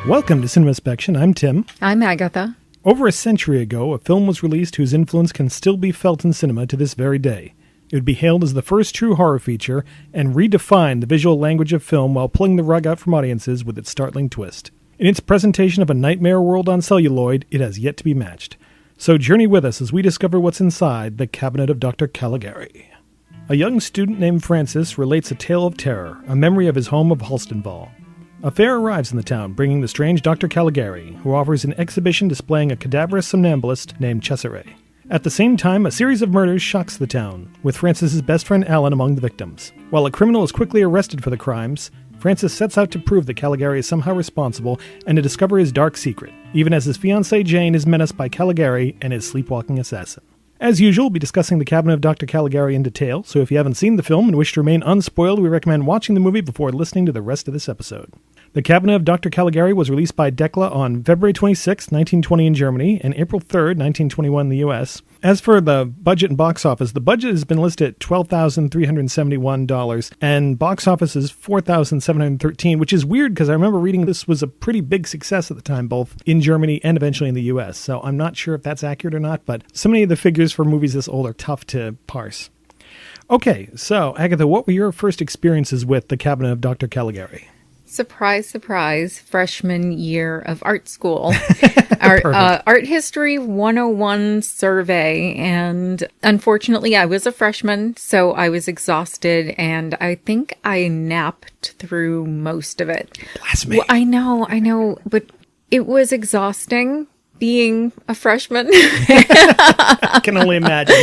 Welcome to CinemaSpection. I'm Tim. I'm Agatha. Over a century ago, a film was released whose influence can still be felt in cinema to this very day. It would be hailed as the first true horror feature and redefined the visual language of film while pulling the rug out from audiences with its startling twist. In its presentation of a nightmare world on celluloid, it has yet to be matched. So journey with us as we discover what's inside the cabinet of Dr. Caligari. A young student named Francis relates a tale of terror, a memory of his home of Halstenval. A fair arrives in the town, bringing the strange Dr. Caligari, who offers an exhibition displaying a cadaverous somnambulist named Cesare. At the same time, a series of murders shocks the town, with Francis's best friend Alan among the victims. While a criminal is quickly arrested for the crimes, Francis sets out to prove that Caligari is somehow responsible and to discover his dark secret, even as his fiancée Jane is menaced by Caligari and his sleepwalking assassin. As usual, we'll be discussing the cabinet of Dr. Caligari in detail, so if you haven't seen the film and wish to remain unspoiled, we recommend watching the movie before listening to the rest of this episode. The Cabinet of Dr. Caligari was released by Decla on February 26, 1920 in Germany, and April 3, 1921 in the US. As for the budget and box office, the budget has been listed at $12,371, and box office is $4,713, which is weird because I remember reading this was a pretty big success at the time, both in Germany and eventually in the US. So I'm not sure if that's accurate or not, but so many of the figures for movies this old are tough to parse. Okay, so Agatha, what were your first experiences with the Cabinet of Dr. Caligari? Surprise, surprise, freshman year of art school. Our art history 101 survey. And unfortunately, I was a freshman, so I was exhausted. And I think I napped through most of it. Blasphemy. Well, I know. But it was exhausting being a freshman. I can only imagine.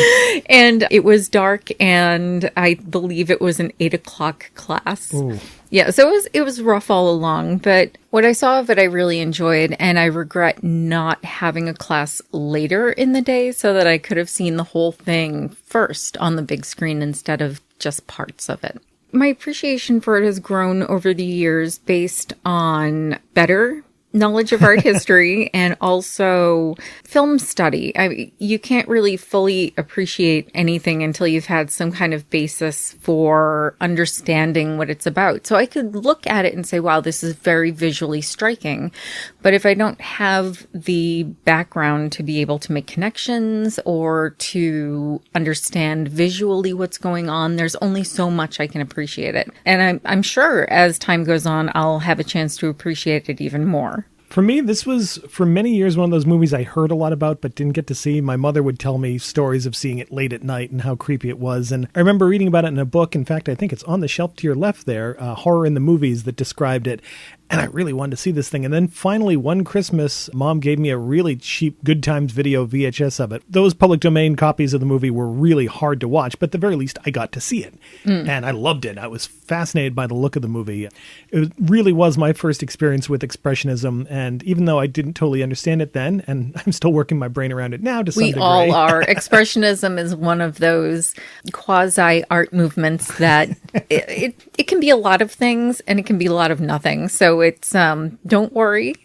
And it was dark, and I believe it was an 8:00 class. Ooh. Yeah, so it was rough all along, but what I saw of it I really enjoyed, and I regret not having a class later in the day so that I could have seen the whole thing first on the big screen instead of just parts of it. My appreciation for it has grown over the years based on better knowledge of art history and also film study. You can't really fully appreciate anything until you've had some kind of basis for understanding what it's about. So I could look at it and say, wow, this is very visually striking. But if I don't have the background to be able to make connections or to understand visually what's going on, there's only so much I can appreciate it. And I'm sure as time goes on, I'll have a chance to appreciate it even more. For me, this was, for many years, one of those movies I heard a lot about but didn't get to see. My mother would tell me stories of seeing it late at night and how creepy it was. And I remember reading about it in a book. In fact, I think it's on the shelf to your left there, Horror in the Movies, that described it. And I really wanted to see this thing. And then finally, one Christmas, Mom gave me a really cheap Good Times Video VHS of it. Those public domain copies of the movie were really hard to watch, but at the very least, I got to see it. And I loved it. I was fascinated by the look of the movie. It really was my first experience with Expressionism. And even though I didn't totally understand it then, and I'm still working my brain around it now to some degree. We all are. Expressionism is one of those quasi-art movements that it can be a lot of things and it can be a lot of nothing. So it's, don't worry,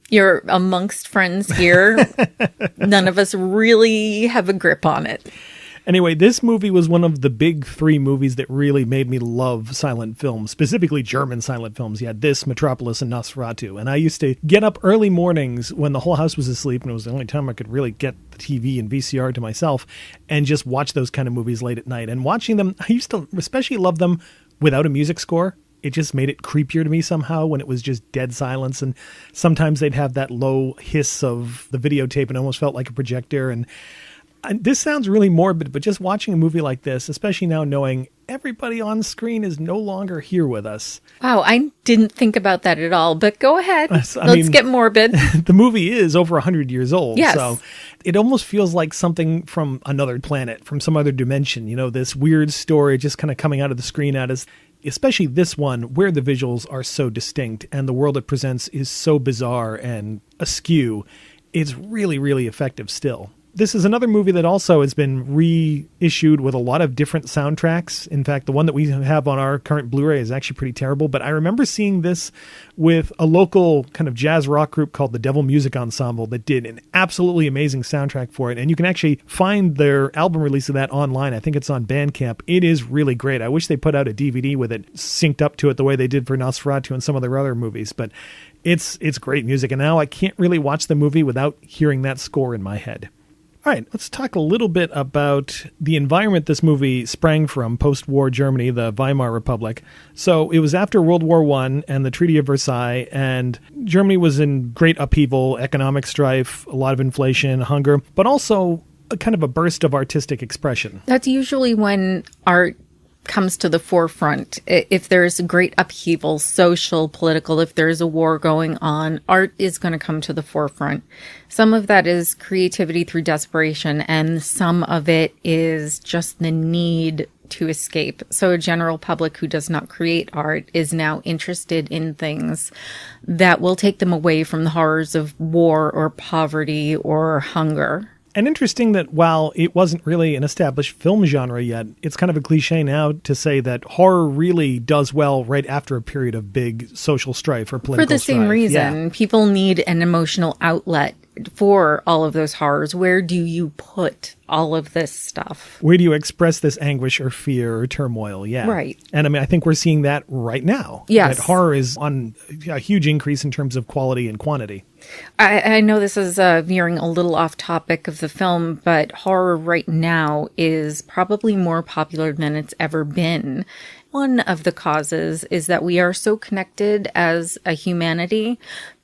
you're amongst friends here. None of us really have a grip on it. Anyway, this movie was one of the big three movies that really made me love silent films, specifically German silent films. You had this, Metropolis, and Nosferatu. And I used to get up early mornings when the whole house was asleep, and it was the only time I could really get the TV and VCR to myself, and just watch those kind of movies late at night. And watching them, I used to especially love them without a music score. It just made it creepier to me somehow when it was just dead silence. And sometimes they'd have that low hiss of the videotape and it almost felt like a projector. And this sounds really morbid, but just watching a movie like this, especially now knowing everybody on screen is no longer here with us. Wow, I didn't think about that at all, but go ahead. Let's get morbid. The movie is over 100 years old. Yes. So it almost feels like something from another planet, from some other dimension. You know, this weird story just kind of coming out of the screen at us. Especially this one, where the visuals are so distinct and the world it presents is so bizarre and askew. It's really, really effective still. This is another movie that also has been reissued with a lot of different soundtracks. In fact, the one that we have on our current Blu-ray is actually pretty terrible, but I remember seeing this with a local kind of jazz rock group called the Devil Music Ensemble that did an absolutely amazing soundtrack for it. And you can actually find their album release of that online. I think it's on Bandcamp. It is really great. I wish they put out a DVD with it synced up to it the way they did for Nosferatu and some of their other movies, but It's great music, and now I can't really watch the movie without hearing that score in my head. All right, let's talk a little bit about the environment this movie sprang from, post-war Germany, the Weimar Republic. So it was after World War I and the Treaty of Versailles, and Germany was in great upheaval, economic strife, a lot of inflation, hunger, but also a kind of a burst of artistic expression. That's usually when art comes to the forefront. If there's great upheaval, social, political, if there's a war going on, art is going to come to the forefront. Some of that is creativity through desperation, and some of it is just the need to escape. So a general public who does not create art is now interested in things that will take them away from the horrors of war or poverty or hunger. And interesting that while it wasn't really an established film genre yet, it's kind of a cliche now to say that horror really does well right after a period of big social strife or political strife. For the same reason. Yeah. People need an emotional outlet for all of those horrors. Where do you put all of this stuff? Where do you express this anguish or fear or turmoil? Yeah. Right. And I mean, I think we're seeing that right now. Yes. That horror is on a huge increase in terms of quality and quantity. I know this is veering a little off topic of the film, but horror right now is probably more popular than it's ever been. One of the causes is that we are so connected as a humanity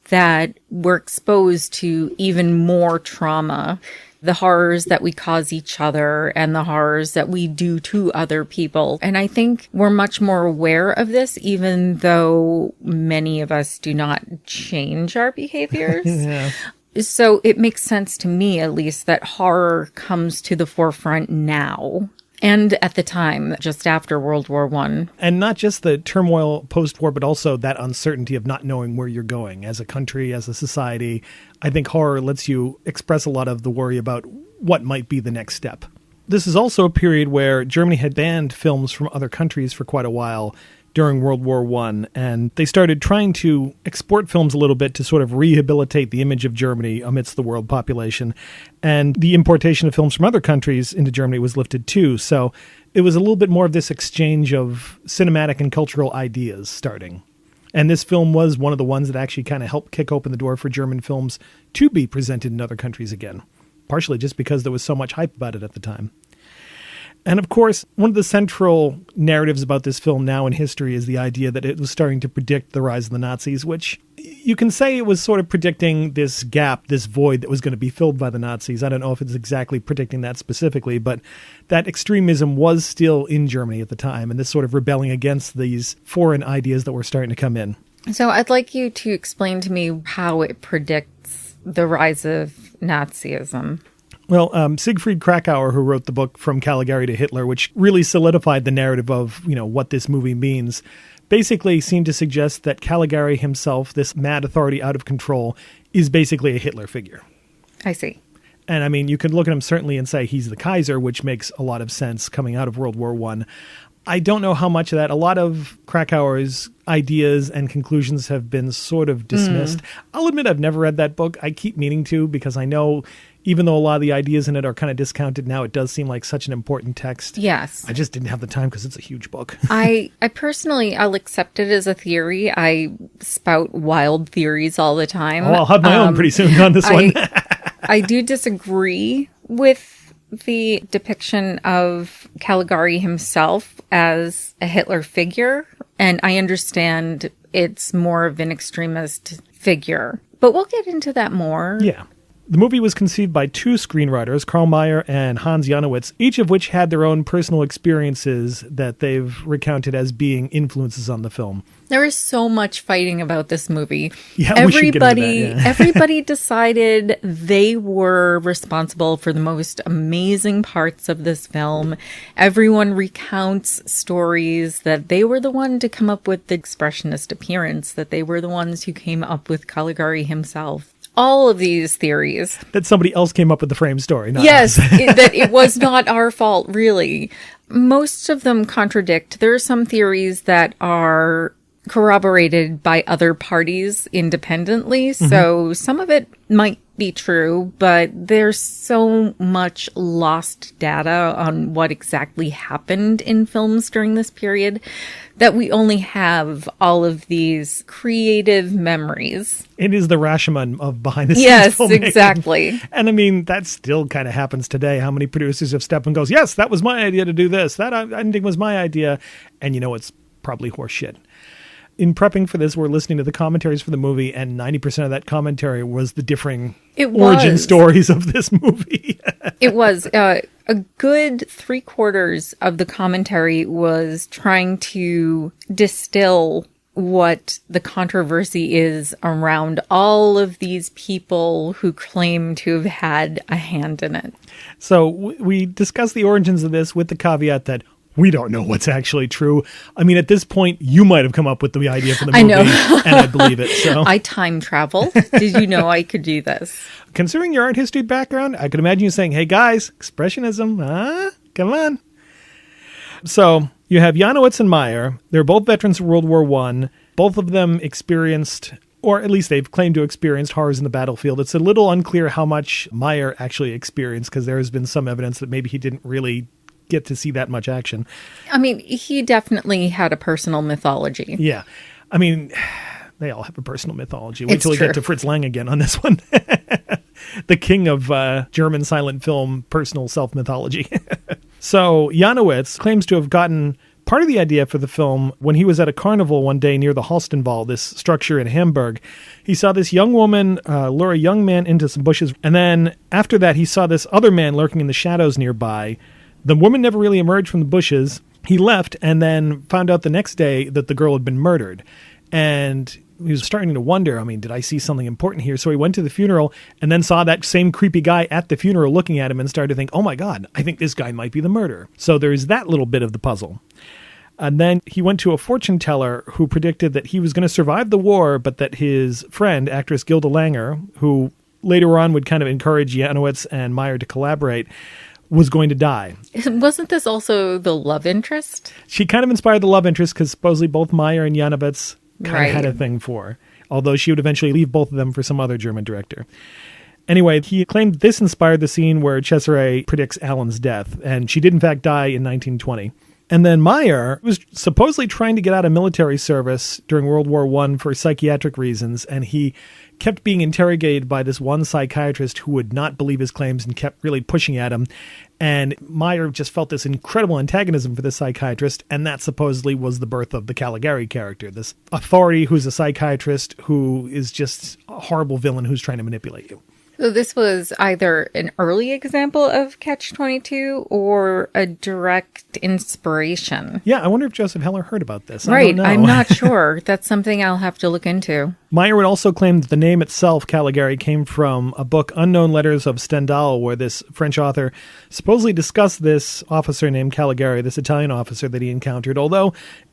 that we're exposed to even more trauma. The horrors that we cause each other and the horrors that we do to other people. And I think we're much more aware of this, even though many of us do not change our behaviors. Yeah. So it makes sense to me, at least, that horror comes to the forefront now. And at the time, just after World War I. And not just the turmoil post-war, but also that uncertainty of not knowing where you're going as a country, as a society. I think horror lets you express a lot of the worry about what might be the next step. This is also a period where Germany had banned films from other countries for quite a while during World War I, and they started trying to export films a little bit to sort of rehabilitate the image of Germany amidst the world population. And the importation of films from other countries into Germany was lifted too. So it was a little bit more of this exchange of cinematic and cultural ideas starting. And this film was one of the ones that actually kind of helped kick open the door for German films to be presented in other countries again, partially just because there was so much hype about it at the time. And of course, one of the central narratives about this film now in history is the idea that it was starting to predict the rise of the Nazis, which you can say it was sort of predicting this gap, this void that was going to be filled by the Nazis. I don't know if it's exactly predicting that specifically, but that extremism was still in Germany at the time, and this sort of rebelling against these foreign ideas that were starting to come in. So I'd like you to explain to me how it predicts the rise of Nazism. Well, Siegfried Krakauer, who wrote the book From Caligari to Hitler, which really solidified the narrative of, what this movie means, basically seemed to suggest that Caligari himself, this mad authority out of control, is basically a Hitler figure. I see. And I mean, you could look at him certainly and say he's the Kaiser, which makes a lot of sense coming out of World War I. I don't know how much of that. A lot of Krakauer's ideas and conclusions have been sort of dismissed. I'll admit I've never read that book. I keep meaning to, because I know even though a lot of the ideas in it are kind of discounted now, it does seem like such an important text. Yes. I just didn't have the time because it's a huge book. I personally, I'll accept it as a theory. I spout wild theories all the time. Oh, I'll have my own pretty soon on this one. I do disagree with the depiction of Caligari himself as a Hitler figure, and I understand it's more of an extremist figure. But we'll get into that more. Yeah. The movie was conceived by two screenwriters, Karl Mayer and Hans Janowitz, each of which had their own personal experiences that they've recounted as being influences on the film. There is so much fighting about this movie. Yeah, everybody decided they were responsible for the most amazing parts of this film. Everyone recounts stories that they were the one to come up with the expressionist appearance, that they were the ones who came up with Caligari himself. All of these theories. That somebody else came up with the frame story, not yes, us. That it was not our fault, really. Most of them contradict. There are some theories that are corroborated by other parties independently, so some of it might be true, but there's so much lost data on what exactly happened in films during this period that we only have all of these creative memories. It is the Rashomon of behind-the-scenes Yes, filmmaking. exactly. And I mean, that still kind of happens today. How many producers have stepped and goes, yes, that was my idea to do this. That I didn't think was my idea. And it's probably horse shit. In prepping for this, we're listening to the commentaries for the movie, and 90% of that commentary was the differing origin stories of this movie. It was. A good 3/4 of the commentary was trying to distill what the controversy is around all of these people who claim to have had a hand in it. So we discussed the origins of this with the caveat that we don't know what's actually true. I mean, at this point, you might have come up with the idea for the movie, I know. and I believe it. So I time traveled. Did you know I could do this? Considering your art history background, I could imagine you saying, hey guys, Expressionism, huh? Come on. So you have Janowitz and Meyer. They're both veterans of World War I. Both of them experienced, or at least they've claimed to have experienced, horrors in the battlefield. It's a little unclear how much Meyer actually experienced, because there has been some evidence that maybe he didn't really get to see that much action. I mean, he definitely had a personal mythology. Yeah. I mean, they all have a personal mythology. Wait till we get to Fritz Lang again on this one. The king of German silent film personal self-mythology. So Janowitz claims to have gotten part of the idea for the film when he was at a carnival one day near the Halstenwall, this structure in Hamburg. He saw this young woman lure a young man into some bushes. And then after that, he saw this other man lurking in the shadows nearby. The woman never really emerged from the bushes. He left and then found out the next day that the girl had been murdered. And he was starting to wonder, I mean, did I see something important here? So he went to the funeral and then saw that same creepy guy at the funeral looking at him and started to think, oh my God, I think this guy might be the murderer. So there's that little bit of the puzzle. And then he went to a fortune teller who predicted that he was going to survive the war, but that his friend, actress Gilda Langer, who later on would kind of encourage Janowitz and Meyer to collaborate, was going to die. Wasn't this also the love interest? She kind of inspired the love interest because supposedly both Meyer and Janowitz kind of had a thing for her, although she would eventually leave both of them for some other German director. Anyway, he claimed this inspired the scene where Cesare predicts Alan's death, and she did in fact die in 1920. And then Meyer was supposedly trying to get out of military service during World War I for psychiatric reasons, and he kept being interrogated by this one psychiatrist who would not believe his claims and kept really pushing at him. And Meyer just felt this incredible antagonism for this psychiatrist, and that supposedly was the birth of the Caligari character, this authority who's a psychiatrist who is just a horrible villain who's trying to manipulate you. So this was either an early example of Catch-22 or a direct inspiration. Yeah, I wonder if Joseph Heller heard about this. Right, I don't know. I'm not sure. That's something I'll have to look into. Meyer would also claim that the name itself, Caligari, came from a book, Unknown Letters of Stendhal, where this French author supposedly discussed this officer named Caligari, this Italian officer that he encountered, although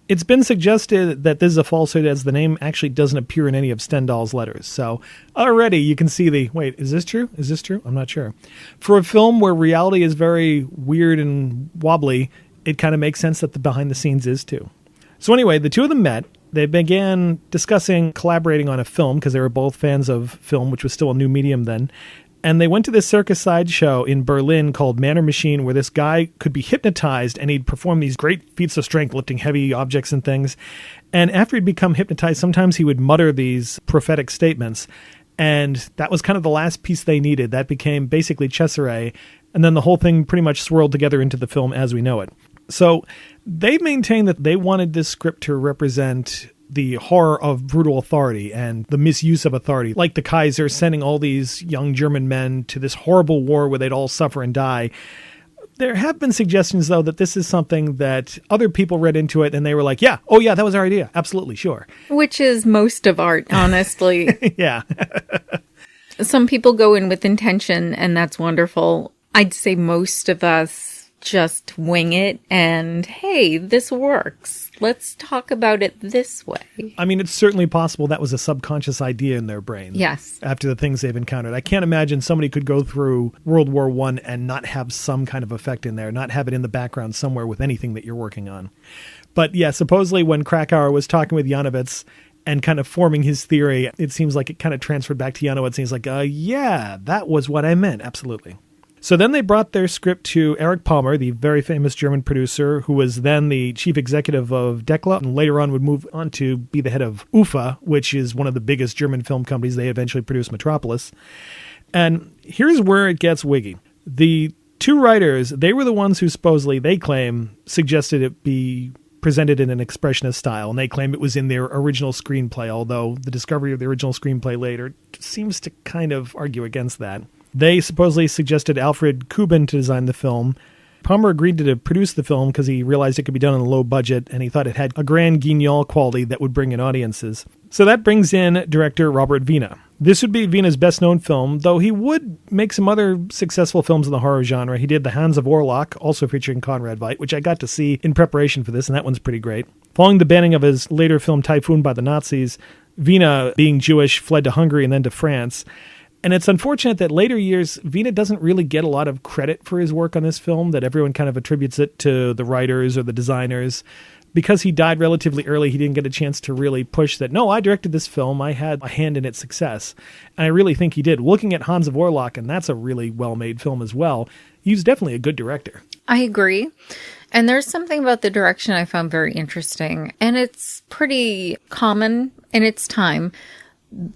it's been suggested that this is a falsehood as the name actually doesn't appear in any of Stendhal's letters. So already you can see wait, is this true? Is this true? I'm not sure. For a film where reality is very weird and wobbly, it kind of makes sense that the behind the scenes is too. So anyway, the two of them met. They began discussing collaborating on a film because they were both fans of film, which was still a new medium then. And they went to this circus sideshow in Berlin called Manor Machine, where this guy could be hypnotized and he'd perform these great feats of strength, lifting heavy objects and things. And after he'd become hypnotized, sometimes he would mutter these prophetic statements. And that was kind of the last piece they needed. That became basically Cesare. And then the whole thing pretty much swirled together into the film as we know it. So they maintained that they wanted this script to represent the horror of brutal authority and the misuse of authority, like the Kaiser sending all these young German men to this horrible war where they'd all suffer and die. There have been suggestions, though, that this is something that other people read into it and they were like, yeah, oh yeah, that was our idea. Absolutely, sure. Which is most of art, honestly. Yeah. Some people go in with intention and that's wonderful. I'd say most of us just wing it and, hey, this works. Let's talk about it this way. I mean, it's certainly possible that was a subconscious idea in their brain. Yes. After the things they've encountered. I can't imagine somebody could go through World War I and not have some kind of effect in there, not have it in the background somewhere with anything that you're working on. But yeah, supposedly when Krakauer was talking with Janowitz and kind of forming his theory. It seems like it kind of transferred back to Janowitz, and he's like, yeah, that was what I meant. Absolutely. So then they brought their script to Erich Palmer, the very famous German producer, who was then the chief executive of Decla, and later on would move on to be the head of UFA, which is one of the biggest German film companies. They eventually produced Metropolis. And here's where it gets wiggy. The two writers, they were the ones who supposedly, they claim, suggested it be presented in an expressionist style, and they claim it was in their original screenplay, although the discovery of the original screenplay later seems to kind of argue against that. They supposedly suggested Alfred Kubin to design the film. Palmer agreed to produce the film because he realized it could be done on a low budget, and he thought it had a grand guignol quality that would bring in audiences. So that brings in director Robert Wiene. This would be Wiene's best-known film, though he would make some other successful films in the horror genre. He did The Hands of Orlok, also featuring Conrad Veidt, which I got to see in preparation for this, and that one's pretty great. Following the banning of his later film Typhoon by the Nazis, Wiene, being Jewish, fled to Hungary and then to France. And it's unfortunate that later years, Wiene doesn't really get a lot of credit for his work on this film, that everyone kind of attributes it to the writers or the designers. Because he died relatively early, he didn't get a chance to really push that, no, I directed this film, I had a hand in its success. And I really think he did. Looking at Hans of Orlok, and that's a really well-made film as well, he's definitely a good director. I agree. And there's something about the direction I found very interesting, and it's pretty common in its time.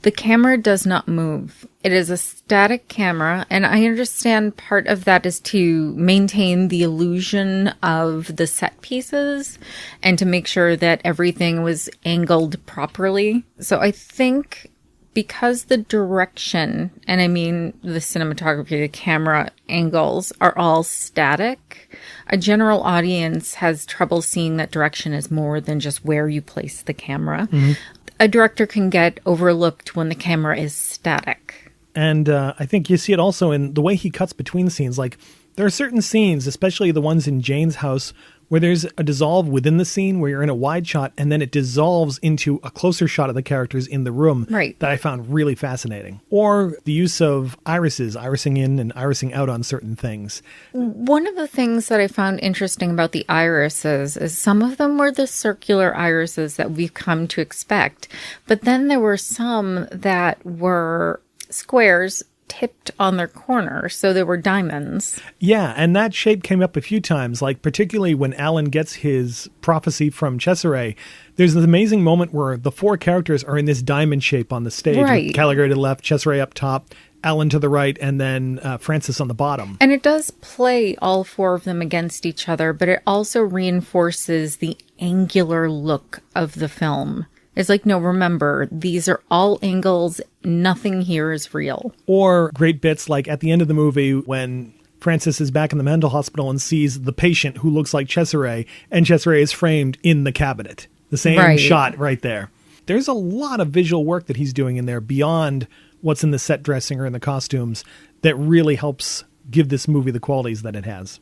The camera does not move. It is a static camera, and I understand part of that is to maintain the illusion of the set pieces and to make sure that everything was angled properly. So I think because the direction, and I mean the cinematography, the camera angles are all static, a general audience has trouble seeing that direction as more than just where you place the camera. Mm-hmm. A director can get overlooked when the camera is static. And I think you see it also in the way he cuts between scenes. Like, there are certain scenes, especially the ones in Jane's house, where there's a dissolve within the scene where you're in a wide shot and then it dissolves into a closer shot of the characters in the room. Right. That I found really fascinating. Or the use of irises, irising in and irising out on certain things. One of the things that I found interesting about the irises is some of them were the circular irises that we've come to expect, but then there were some that were squares tipped on their corner, so there were diamonds. Yeah, and that shape came up a few times, like particularly when Alan gets his prophecy from Cesare. There's this amazing moment where the four characters are in this diamond shape on the stage, right, with Caligari to the left, Cesare up top, Alan to the right, and then Francis on the bottom. And it does play all four of them against each other, but it also reinforces the angular look of the film. It's like, no, remember, these are all angles. Nothing here is real. Or great bits like at the end of the movie when Francis is back in the mental hospital and sees the patient who looks like Cesare, and Cesare is framed in the cabinet. The same shot right there. There's a lot of visual work that he's doing in there beyond what's in the set dressing or in the costumes that really helps give this movie the qualities that it has.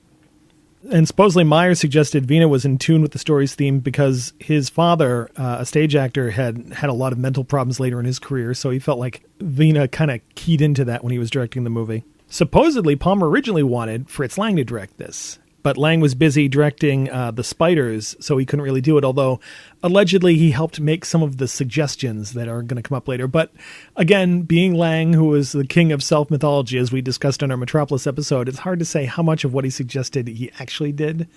And supposedly Meyer suggested Wiene was in tune with the story's theme because his father, a stage actor, had a lot of mental problems later in his career, so he felt like Wiene kind of keyed into that when he was directing the movie. Supposedly, Palmer originally wanted Fritz Lang to direct this, but Lang was busy directing The Spiders, so he couldn't really do it, although allegedly he helped make some of the suggestions that are going to come up later. But again, being Lang, who was the king of self-mythology, as we discussed on our Metropolis episode, it's hard to say how much of what he suggested he actually did.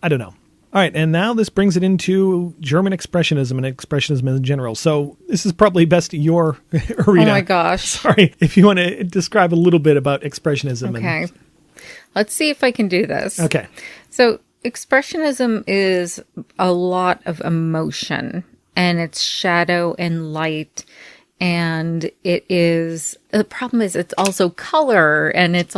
I don't know. All right, and now this brings it into German Expressionism and Expressionism in general. So this is probably best your arena. Oh my gosh. Sorry, if you want to describe a little bit about Expressionism. Okay. Let's see if I can do this. Okay. So Expressionism is a lot of emotion, and it's shadow and light, and it is, the problem is it's also color, and it's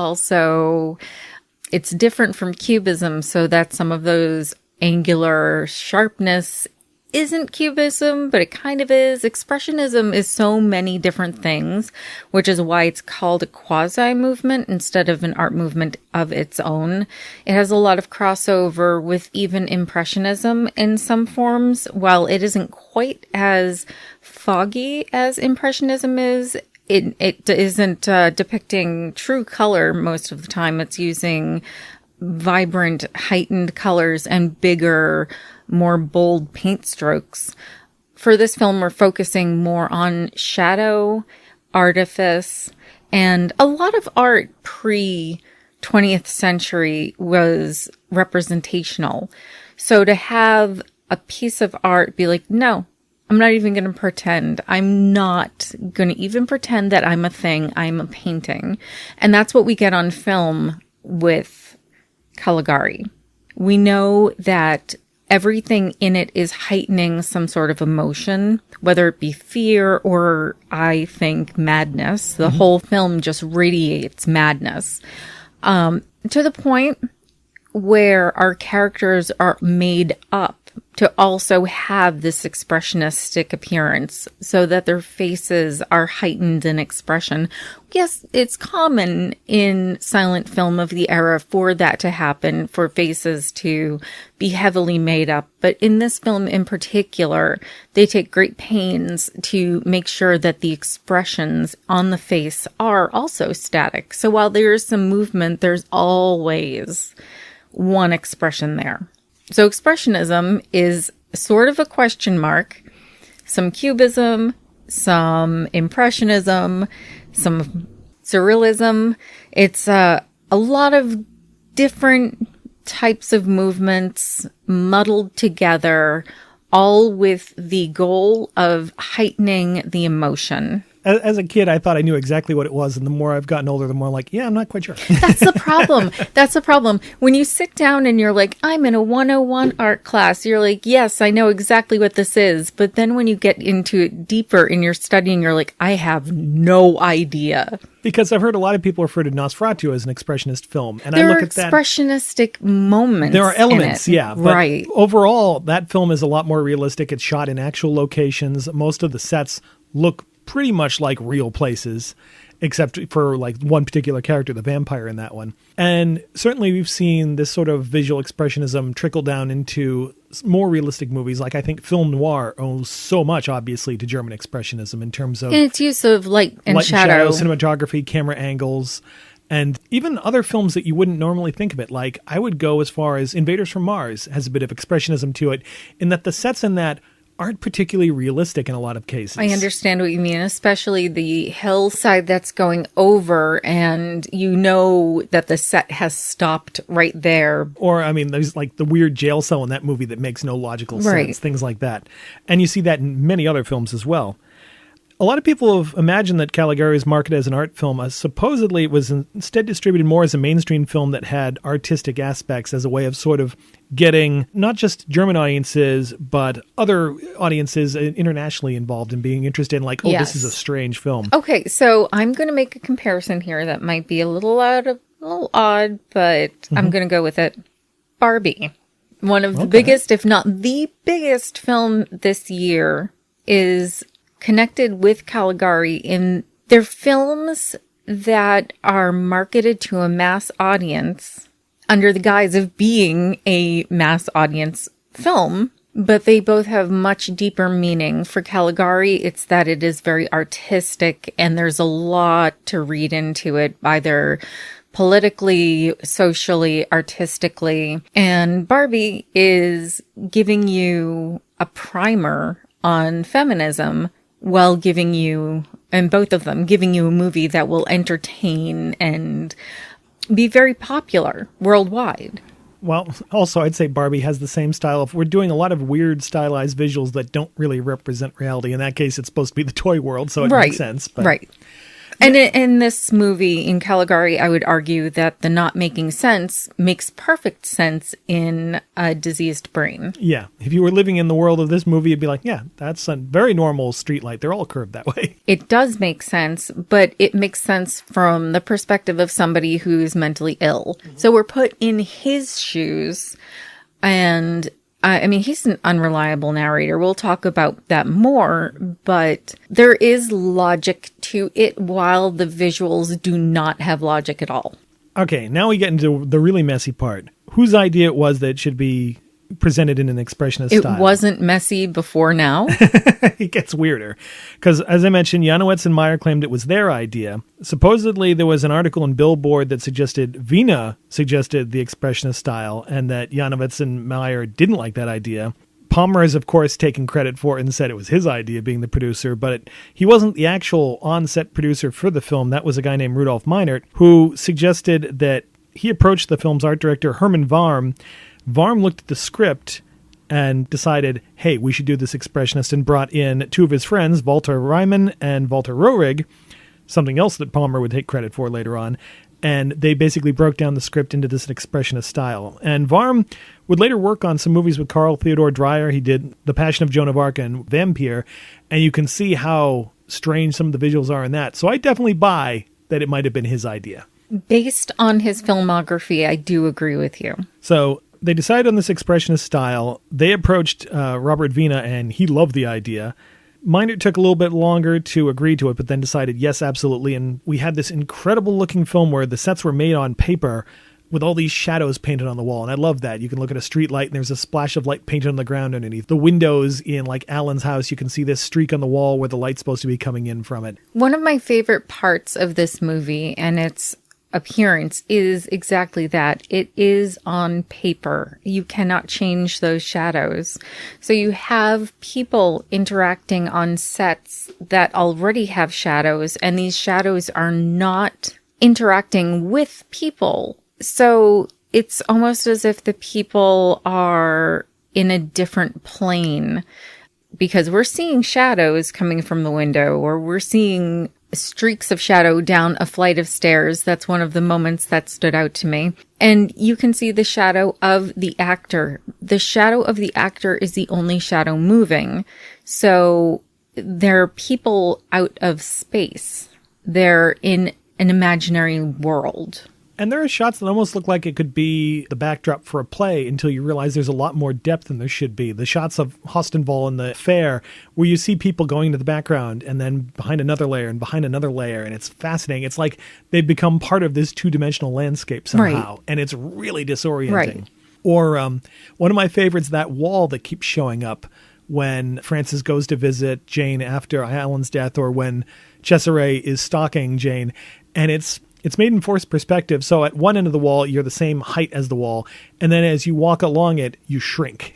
different from Cubism, so that some of those angular sharpness isn't Cubism, but it kind of is. Expressionism is so many different things, which is why it's called a quasi-movement instead of an art movement of its own. It has a lot of crossover with even Impressionism in some forms. While it isn't quite as foggy as Impressionism is, it isn't depicting true color most of the time. It's using vibrant, heightened colors and bigger, more bold paint strokes. for this film, we're focusing more on shadow, artifice, and a lot of art pre-20th century was representational. So to have a piece of art be like, no, I'm not even going to pretend. I'm not going to even pretend that I'm a thing. I'm a painting. And that's what we get on film with Caligari. We know that everything in it is heightening some sort of emotion, whether it be fear or, I think, madness. The whole film just radiates madness, to the point where our characters are made up to also have this expressionistic appearance so that their faces are heightened in expression. Yes, it's common in silent film of the era for that to happen, for faces to be heavily made up. But in this film in particular, they take great pains to make sure that the expressions on the face are also static. So while there's some movement, there's always one expression there. So Expressionism is sort of a question mark, some Cubism, some Impressionism, some Surrealism. It's a lot of different types of movements muddled together, all with the goal of heightening the emotion. As a kid, I thought I knew exactly what it was, and the more I've gotten older, the more I'm like, yeah, I'm not quite sure. That's the problem. That's the problem. When you sit down and you're like, I'm in a 101 art class, you're like, yes, I know exactly what this is. But then when you get into it deeper in your studying, you're like, I have no idea. Because I've heard a lot of people refer to Nosferatu as an expressionist film. And there I look are at that. Expressionistic moments. There are elements, yeah. But right. Overall, that film is a lot more realistic. It's shot in actual locations. Most of the sets look pretty much like real places, except for like one particular character, the vampire in that one. And certainly we've seen this sort of visual expressionism trickle down into more realistic movies. Like I think film noir owes so much, obviously, to German expressionism in terms of in its use of light and shadow, cinematography, camera angles, and even other films that you wouldn't normally think of it. Like I would go as far as Invaders from Mars has a bit of expressionism to it, in that the sets in that aren't particularly realistic in a lot of cases. I understand what you mean, especially the hillside that's going over and you know that the set has stopped right there. Or, I mean, there's like the weird jail cell in that movie that makes no logical sense, things like that. And you see that in many other films as well. A lot of people have imagined that Caligari is marketed as an art film. Supposedly, it was instead distributed more as a mainstream film that had artistic aspects as a way of sort of getting not just German audiences, but other audiences internationally involved in being interested in like, oh, yes, this is a strange film. Okay, so I'm going to make a comparison here that might be a little odd, but I'm going to go with it. Barbie. One of the biggest, if not the biggest film this year is connected with Caligari in their films that are marketed to a mass audience under the guise of being a mass audience film, but they both have much deeper meaning. For Caligari, it's that it is very artistic and there's a lot to read into it, either politically, socially, artistically. And Barbie is giving you a primer on feminism while giving you, and both of them, giving you a movie that will entertain and be very popular worldwide. Well, also, I'd say Barbie has the same style. If we're doing a lot of weird stylized visuals that don't really represent reality. In that case, it's supposed to be the toy world, so it makes sense. But right. And in this movie, in Caligari, I would argue that the not making sense makes perfect sense in a diseased brain. Yeah. If you were living in the world of this movie, you'd be like, yeah, that's a very normal streetlight. They're all curved that way. It does make sense, but it makes sense from the perspective of somebody who's mentally ill. Mm-hmm. So we're put in his shoes, and I mean, he's an unreliable narrator. We'll talk about that more, but there is logic to it while the visuals do not have logic at all. Okay, now we get into the really messy part. Whose idea it was that it should be presented in an expressionist style? It wasn't messy before now. It gets weirder. Because, as I mentioned, Janowitz and Meyer claimed it was their idea. Supposedly, there was an article in Billboard that suggested Wiene suggested the expressionist style, and that Janowitz and Meyer didn't like that idea. Palmer has, of course, taken credit for it and said it was his idea, being the producer, but he wasn't the actual on-set producer for the film. That was a guy named Rudolf Meinert, who suggested that he approached the film's art director, Herman Varm. Varm looked at the script and decided, hey, we should do this expressionist, and brought in two of his friends, Walter Reimann and Walter Rohrig, something else that Palmer would take credit for later on. And they basically broke down the script into this expressionist style. And Varm would later work on some movies with Carl Theodor Dreyer. He did The Passion of Joan of Arc and Vampire, and you can see how strange some of the visuals are in that. So I definitely buy that it might have been his idea. Based on his filmography, I do agree with you. So they decided on this expressionist style. They approached Robert Wiene, and he loved the idea. Meinert took a little bit longer to agree to it, but then decided, yes, absolutely. And we had this incredible looking film where the sets were made on paper with all these shadows painted on the wall. And I love that. You can look at a street light and there's a splash of light painted on the ground underneath. The windows in like Alan's house, you can see this streak on the wall where the light's supposed to be coming in from it. One of my favorite parts of this movie and its appearance is exactly that. It is on paper. You cannot change those shadows. So you have people interacting on sets that already have shadows, and these shadows are not interacting with people. So it's almost as if the people are in a different plane, because we're seeing shadows coming from the window, or we're seeing streaks of shadow down a flight of stairs. That's one of the moments that stood out to me. And you can see the shadow of the actor. The shadow of the actor is the only shadow moving. So they're people out of space. They're in an imaginary world. And there are shots that almost look like it could be the backdrop for a play until you realize there's a lot more depth than there should be. The shots of Hostenval and the fair, where you see people going to the background and then behind another layer and behind another layer, and it's fascinating. It's like they've become part of this two-dimensional landscape somehow, and it's really disorienting. Right. Or one of my favorites, that wall that keeps showing up when Francis goes to visit Jane after Alan's death, or when Cesare is stalking Jane, and it's made in forced perspective, so at one end of the wall, you're the same height as the wall, and then as you walk along it, you shrink.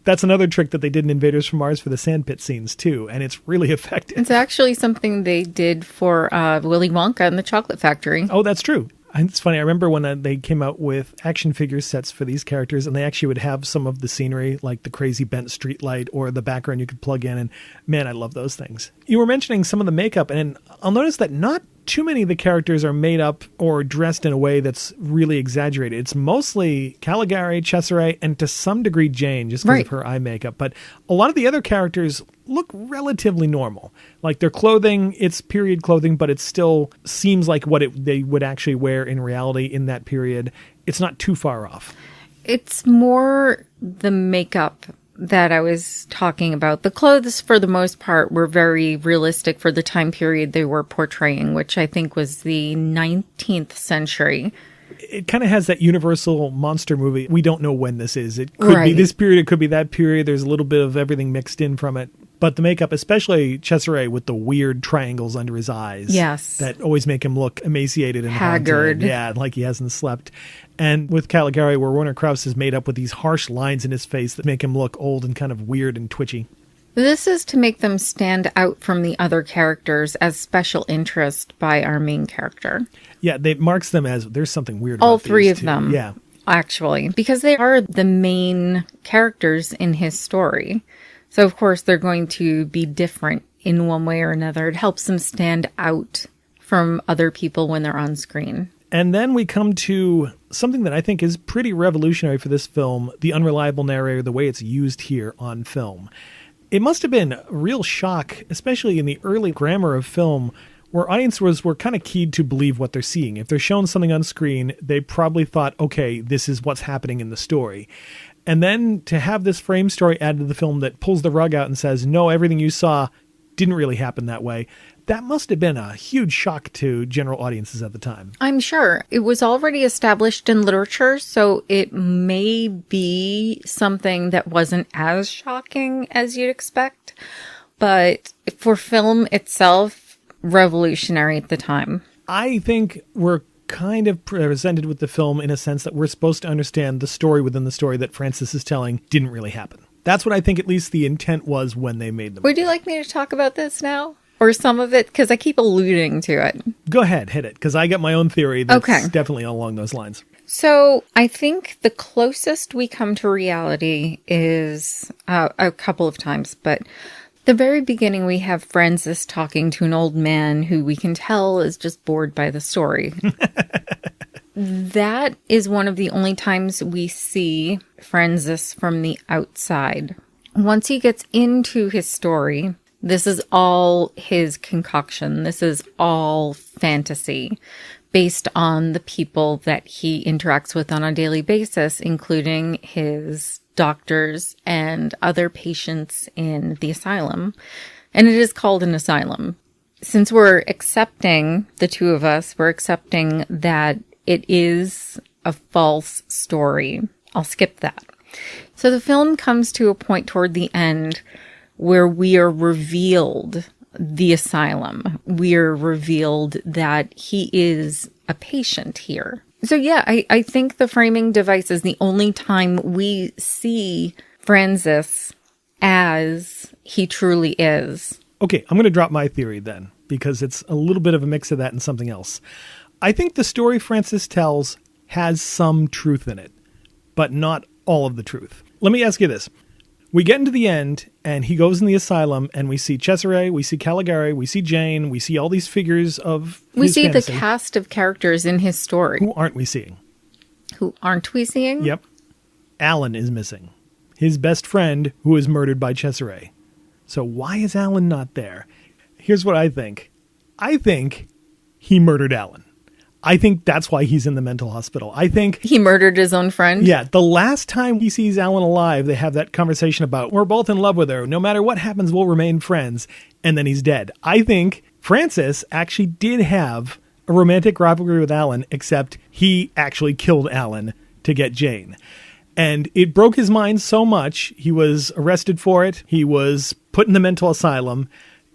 That's another trick that they did in Invaders from Mars for the sandpit scenes, too, and it's really effective. It's actually something they did for Willy Wonka and the Chocolate Factory. Oh, that's true. And it's funny, I remember when they came out with action figure sets for these characters, and they actually would have some of the scenery, like the crazy bent street light or the background you could plug in, and man, I love those things. You were mentioning some of the makeup, and I'll notice that not too many of the characters are made up or dressed in a way that's really exaggerated. It's mostly Caligari, Cesare, and to some degree Jane, just because of her eye makeup. But a lot of the other characters look relatively normal. Like their clothing, it's period clothing, but it still seems like what they would actually wear in reality in that period. It's not too far off. It's more the makeup that I was talking about. The clothes, for the most part, were very realistic for the time period they were portraying, which I think was the 19th century. It kind of has that Universal monster movie. We don't know when this is. It could be this period, it could be that period. There's a little bit of everything mixed in from it. But the makeup, especially Cesare with the weird triangles under his eyes. Yes. That always make him look emaciated and haggard. Haunted. Yeah, like he hasn't slept. And with Caligari, where Werner Krauss is made up with these harsh lines in his face that make him look old and kind of weird and twitchy. This is to make them stand out from the other characters as special interest by our main character. Yeah, they marks them as there's something weird about all three of two. them. Yeah. Actually, because they are the main characters in his story. So, of course, they're going to be different in one way or another. It helps them stand out from other people when they're on screen. And then we come to something that I think is pretty revolutionary for this film, the unreliable narrator, the way it's used here on film. It must have been a real shock, especially in the early grammar of film, where audiences were kind of keyed to believe what they're seeing. If they're shown something on screen, they probably thought, okay, this is what's happening in the story. And then to have this frame story added to the film that pulls the rug out and says, no, everything you saw didn't really happen that way. That must have been a huge shock to general audiences at the time. I'm sure. It was already established in literature, so it may be something that wasn't as shocking as you'd expect. But for film itself, revolutionary at the time. I think we're kind of presented with the film in a sense that we're supposed to understand the story within the story that Francis is telling didn't really happen. That's what I think at least the intent was when they made them. Would you like me to talk about this now? Or some of it? Because I keep alluding to it. Go ahead, hit it, because I got my own theory that's definitely along those lines. So I think the closest we come to reality is a couple of times, but the very beginning we have Francis talking to an old man who we can tell is just bored by the story. That is one of the only times we see Francis from the outside. Once he gets into his story, this is all his concoction. This is all fantasy based on the people that he interacts with on a daily basis, including his doctors and other patients in the asylum. And it is called an asylum. Since we're accepting, the two of us, we're accepting that it is a false story. I'll skip that. So the film comes to a point toward the end where we are revealed the asylum. We are revealed that he is a patient here. So yeah, I think the framing device is the only time we see Francis as he truly is. Okay, I'm going to drop my theory then, because it's a little bit of a mix of that and something else. I think the story Francis tells has some truth in it, but not all of the truth. Let me ask you this. We get into the end, and he goes in the asylum, and we see Cesare, we see Caligari, we see Jane, we see all these figures of We his see fantasy. the cast of characters in his story. Who aren't we seeing? Who aren't we seeing? Yep. Alan is missing. His best friend, who is murdered by Cesare. So why is Alan not there? Here's what I think. I think he murdered Alan. I think that's why he's in the mental hospital. I think He murdered his own friend? yeah, the last time he sees Alan alive, they have that conversation about, we're both in love with her. No matter what happens, we'll remain friends. And then he's dead. I think Francis actually did have a romantic rivalry with Alan, except he actually killed Alan to get Jane. And it broke his mind so much, he was arrested for it. He was put in the mental asylum.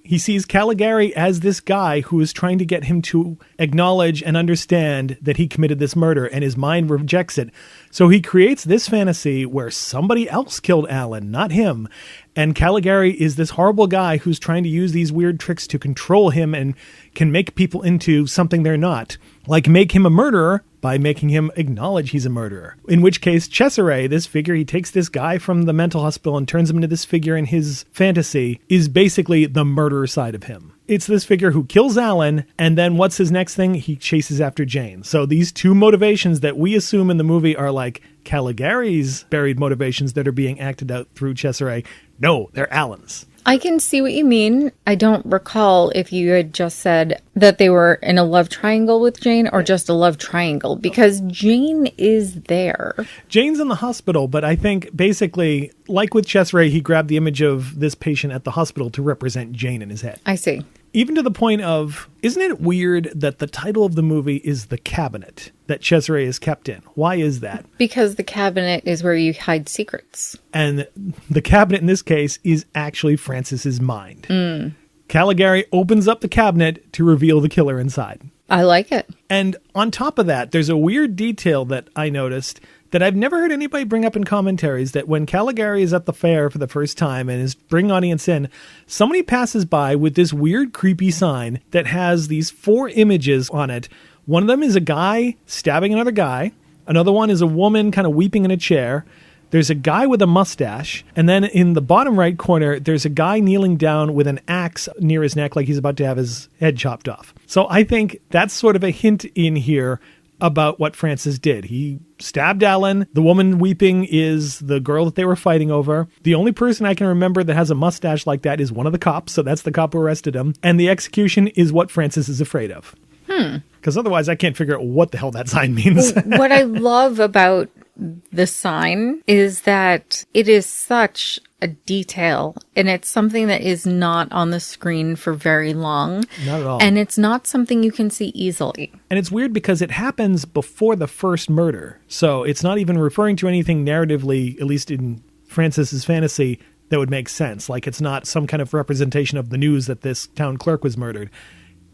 He sees Caligari as this guy who is trying to get him to acknowledge and understand that he committed this murder, and his mind rejects it. So he creates this fantasy where somebody else killed Alan, not him. And Caligari is this horrible guy who's trying to use these weird tricks to control him and can make people into something they're not. Like make him a murderer by making him acknowledge he's a murderer. In which case, Cesare, this figure, he takes this guy from the mental hospital and turns him into this figure in his fantasy, is basically the murderer side of him. It's this figure who kills Alan, and then what's his next thing? He chases after Jane. So these two motivations that we assume in the movie are like Caligari's buried motivations that are being acted out through Cesare. No, they're Alan's. I can see what you mean. I don't recall if you had just said that they were in a love triangle with Jane or just a love triangle, because Jane is there. Jane's in the hospital, but I think basically, like with Cesare, he grabbed the image of this patient at the hospital to represent Jane in his head. I see. Even to the point of, isn't it weird that the title of the movie is The Cabinet that Cesare is kept in? Why is that? Because the cabinet is where you hide secrets. And the cabinet in this case is actually Francis's mind. Caligari opens up the cabinet to reveal the killer inside. I like it. And on top of that, there's a weird detail that I noticed that I've never heard anybody bring up in commentaries, that when Caligari is at the fair for the first time and is bringing audience in, somebody passes by with this weird, creepy sign that has these 4 images on it. One of them is a guy stabbing another guy. Another one is a woman kind of weeping in a chair. There's a guy with a mustache. And then in the bottom right corner, there's a guy kneeling down with an axe near his neck like he's about to have his head chopped off. So I think that's sort of a hint in here about what Francis did. He stabbed Alan. The woman weeping is the girl that they were fighting over. The only person I can remember that has a mustache like that is one of the cops, so that's the cop who arrested him. And the execution is what Francis is afraid of. Because otherwise I can't figure out what the hell that sign means. What I love about the sign is that it is such a detail, and it's something that is not on the screen for very long. Not at all. And it's not something you can see easily. And it's weird because it happens before the first murder. So it's not even referring to anything narratively, at least in Francis's fantasy, that would make sense. Like it's not some kind of representation of the news that this town clerk was murdered.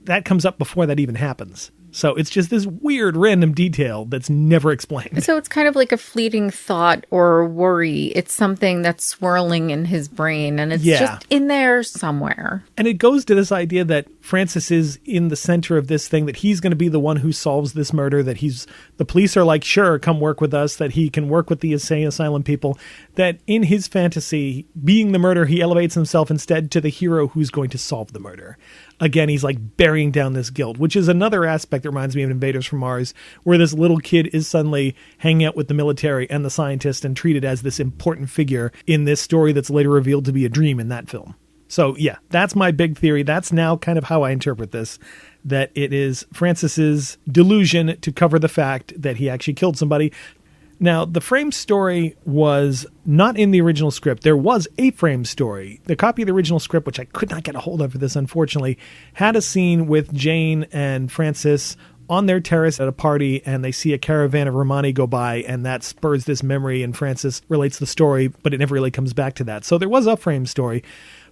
That comes up before that even happens. So it's just this weird random detail that's never explained. So it's kind of like a fleeting thought or worry. It's something that's swirling in his brain and it's just in there somewhere. And it goes to this idea that Francis is in the center of this thing, that he's going to be the one who solves this murder, that the police are like, sure, come work with us, that he can work with the insane asylum people, that in his fantasy, being the murderer, he elevates himself instead to the hero who's going to solve the murder. Again, he's like burying down this guilt, which is another aspect that reminds me of Invaders from Mars, where this little kid is suddenly hanging out with the military and the scientist and treated as this important figure in this story that's later revealed to be a dream in that film. So yeah, that's my big theory. That's now kind of how I interpret this, that it is Francis's delusion to cover the fact that he actually killed somebody. Now, the frame story was not in the original script. There was a frame story. The copy of the original script, which I could not get a hold of for this, unfortunately, had a scene with Jane and Francis on their terrace at a party, and they see a caravan of Romani go by, and that spurs this memory, and Francis relates the story, but it never really comes back to that. So there was a frame story.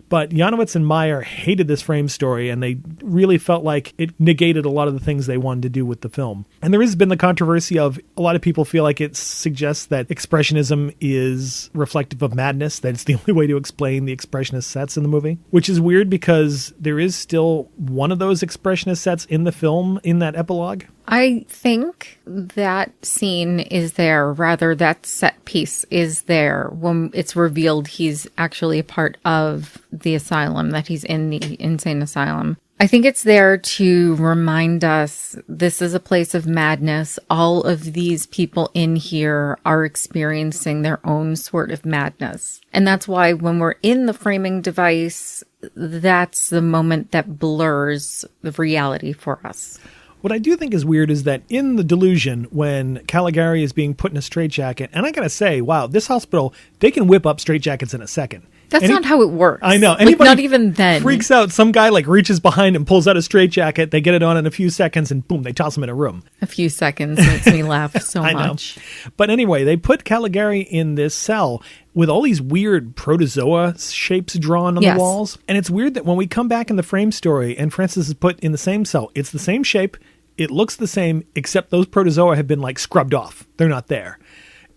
But Janowitz and Meyer hated this frame story, and they really felt like it negated a lot of the things they wanted to do with the film. And there has been the controversy of a lot of people feel like it suggests that Expressionism is reflective of madness, that it's the only way to explain the Expressionist sets in the movie, which is weird because there is still one of those Expressionist sets in the film in that epilogue. I think that scene is there, rather that set piece is there when it's revealed he's actually a part of the asylum, that he's in the insane asylum. I think it's there to remind us this is a place of madness. All of these people in here are experiencing their own sort of madness. And that's why when we're in the framing device, that's the moment that blurs the reality for us. What I do think is weird is that in The Delusion, when Caligari is being put in a straitjacket, and I gotta say, wow, this hospital, they can whip up straitjackets in a second. That's not how it works. I know. Like, not even then. Freaks out. Some guy like reaches behind and pulls out a straitjacket. They get it on in a few seconds and boom, they toss him in a room. A few seconds makes me laugh so much. But anyway, they put Caligari in this cell with all these weird protozoa shapes drawn on the walls. And it's weird that when we come back in the frame story and Francis is put in the same cell, it's the same shape. It looks the same, except those protozoa have been like scrubbed off. They're not there.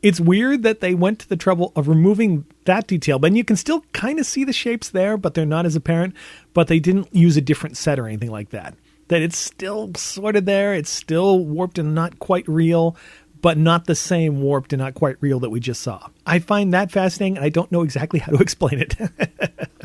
It's weird that they went to the trouble of removing that detail, but you can still kind of see the shapes there, but they're not as apparent. But they didn't use a different set or anything like that. That it's still sort of there. It's still warped and not quite real, but not the same warped and not quite real that we just saw. I find that fascinating, and I don't know exactly how to explain it.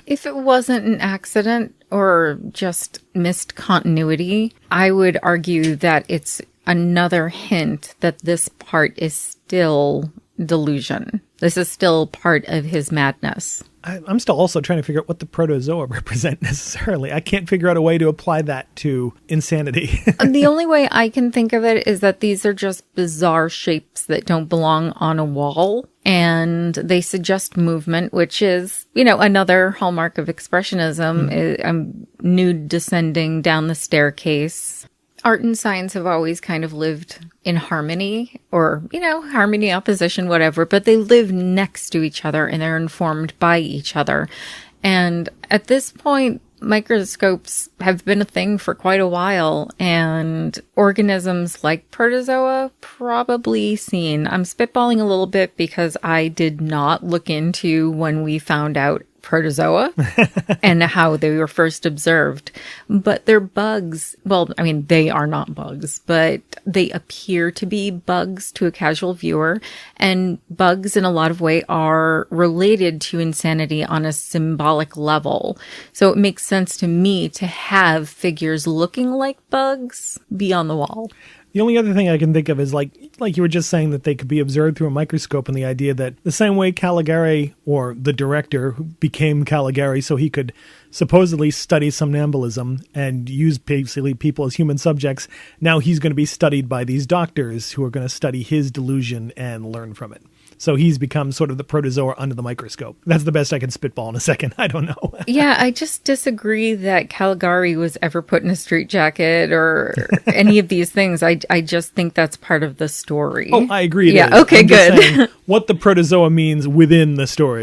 If it wasn't an accident or just missed continuity, I would argue that it's another hint that this part is still delusion. This is still part of his madness. I'm still also trying to figure out what the protozoa represent necessarily. I can't figure out a way to apply that to insanity. The only way I can think of it is that these are just bizarre shapes that don't belong on a wall. And they suggest movement, which is, another hallmark of Expressionism. Nude descending down the staircase. Art and science have always kind of lived in harmony or, harmony, opposition, whatever, but they live next to each other and they're informed by each other. And at this point, microscopes have been a thing for quite a while, and organisms like protozoa probably seen. I'm spitballing a little bit because I did not look into when we found out protozoa and how they were first observed. But they're bugs. Well, I mean, they are not bugs, but they appear to be bugs to a casual viewer. And bugs in a lot of ways are related to insanity on a symbolic level. So it makes sense to me to have figures looking like bugs be on the wall. The only other thing I can think of is like you were just saying, that they could be observed through a microscope, and the idea that the same way Caligari, or the director who became Caligari so he could supposedly study somnambulism and use basically people as human subjects, now he's going to be studied by these doctors who are going to study his delusion and learn from it. So he's become sort of the protozoa under the microscope. That's the best I can spitball in a second. I don't know. Yeah, I just disagree that Caligari was ever put in a straitjacket or any of these things. I just think that's part of the story. Oh, I agree. Yeah, okay, I'm good. Just saying what the protozoa means within the story.